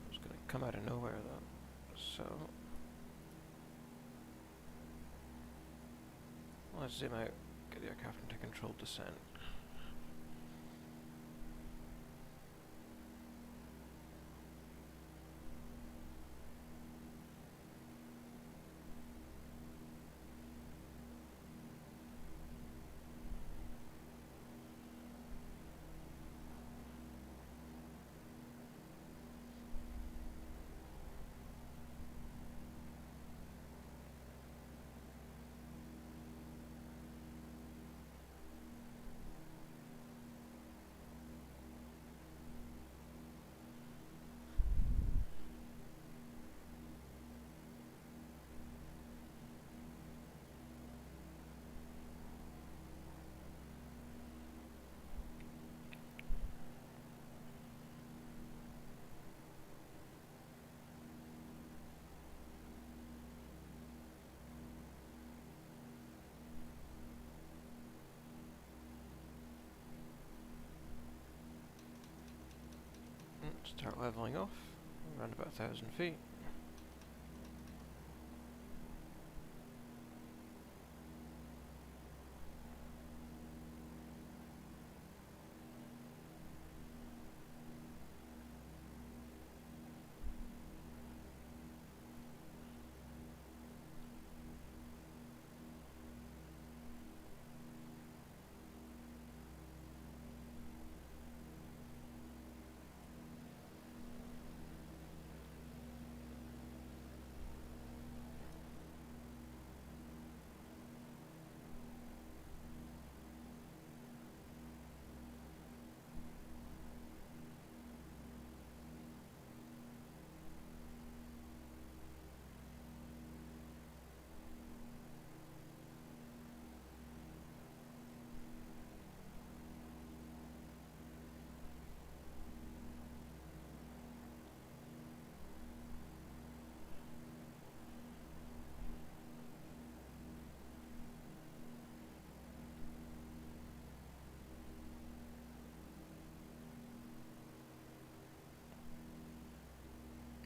It's gonna come out of nowhere though. So let's zoom out, get the aircraft into controlled descent. Start leveling off, around about 1,000 feet.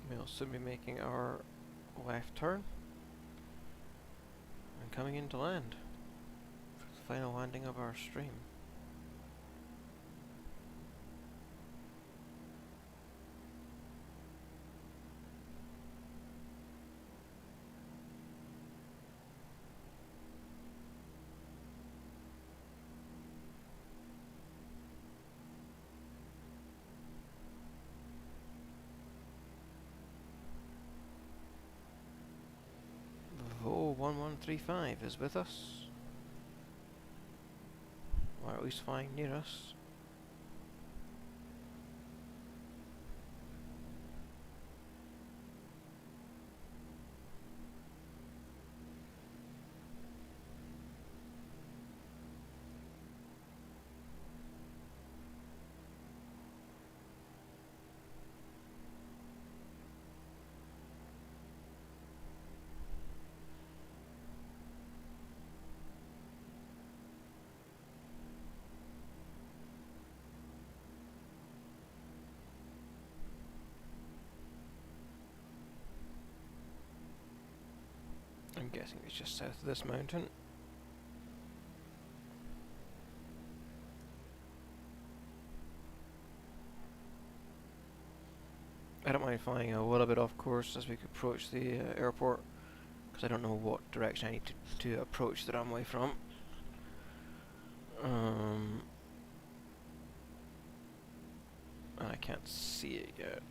We'll soon be making our left turn and coming into land for the final landing of our stream. Vo 1135 is with us, or at least flying near us. I'm guessing it's just south of this mountain. I don't mind flying a little bit off course as we approach the airport, because I don't know what direction I need to approach the runway from. And I can't see it yet.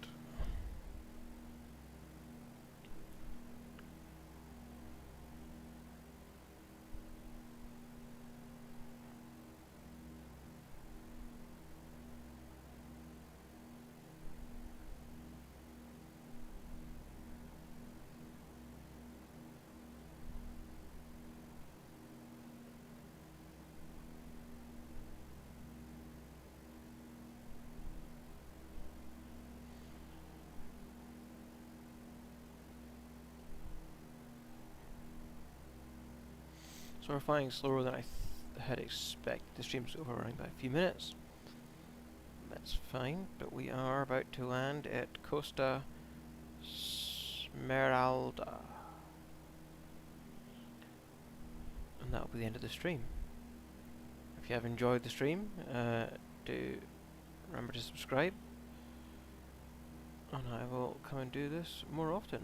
So we're flying slower than I had expected. The stream's overrunning by a few minutes. That's fine, but we are about to land at Costa Smeralda. And that'll be the end of the stream. If you have enjoyed the stream, do remember to subscribe, and I will come and do this more often.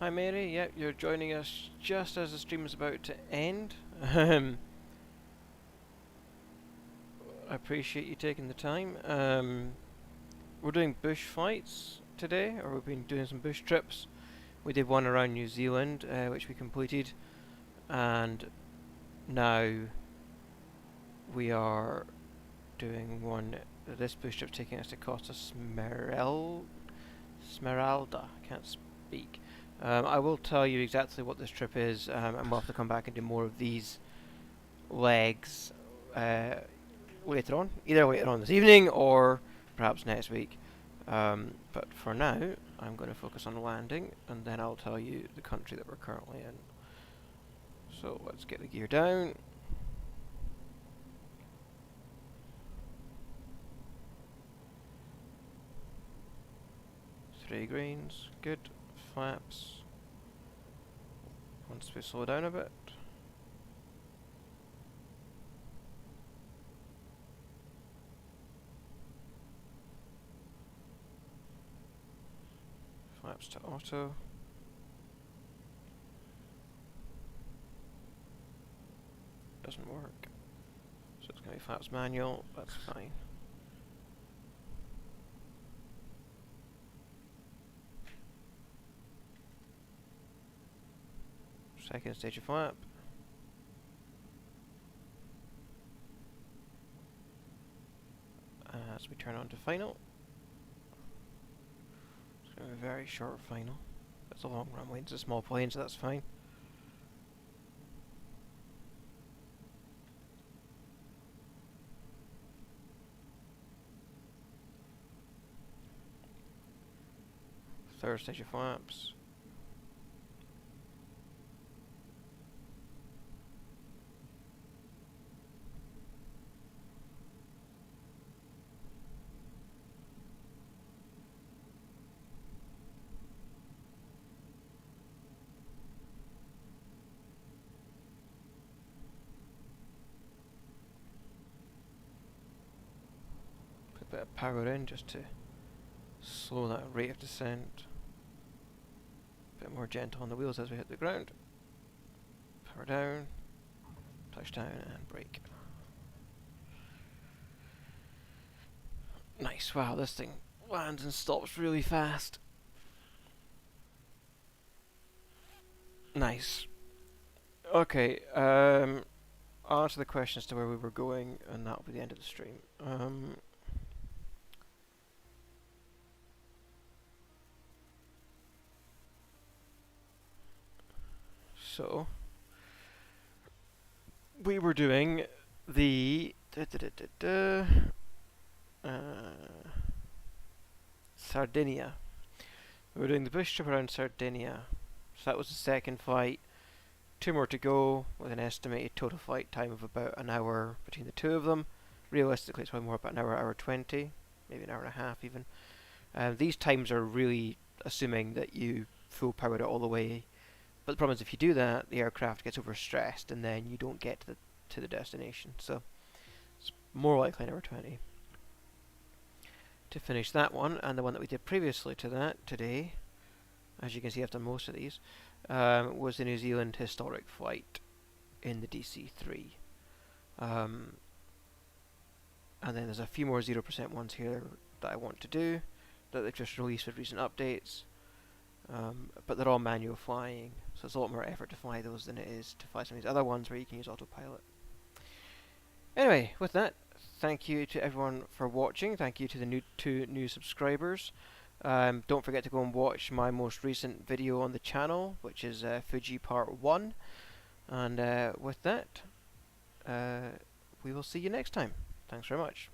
Hi Mary, yep, you're joining us just as the stream is about to end. I appreciate you taking the time. We're doing bush fights today, or we've been doing some bush trips. We did one around New Zealand, which we completed, and now we are doing one. This bush trip taking us to Costa Smeralda. I can't speak. I will tell you exactly what this trip is, and we'll have to come back and do more of these legs later on. Either later on this evening or perhaps next week. But for now, I'm going to focus on landing, and then I'll tell you the country that we're currently in. So let's get the gear down. Three greens, good. Flaps. Once we slow down a bit. Flaps to auto. Doesn't work. So it's going to be flaps manual, that's fine. Second stage of flap. As we turn on to final. It's going to be a very short final. It's a long runway, it's a small plane, so that's fine. Third stage of flaps. Put a bit of power in just to slow that rate of descent. A bit more gentle on the wheels as we hit the ground. Power down, touchdown and brake. Nice, wow, this thing lands and stops really fast. Nice. Okay, I'll answer the questions to where we were going, and that'll be the end of the stream. So, we were doing the Sardinia. We were doing the bush trip around Sardinia. So that was the second flight. 2 more to go, with an estimated total flight time of about an hour between the 2 of them. Realistically, it's probably more about an hour, hour 20, maybe an hour and a half even. These times are really assuming that you full powered it all the way. But the problem is, if you do that, the aircraft gets overstressed, and then you don't get to the destination. So it's more likely an hour 20. To finish that one, and the one that we did previously to that today, as you can see I've done most of these, was the New Zealand historic flight in the DC-3. And then there's a few more 0% ones here that I want to do, that they've just released with recent updates. But they're all manual flying, so it's a lot more effort to fly those than it is to fly some of these other ones where you can use autopilot. Anyway, with that, thank you to everyone for watching. Thank you to the two new subscribers. Don't forget to go and watch my most recent video on the channel, which is Fuji Part 1. And with that, we will see you next time. Thanks very much.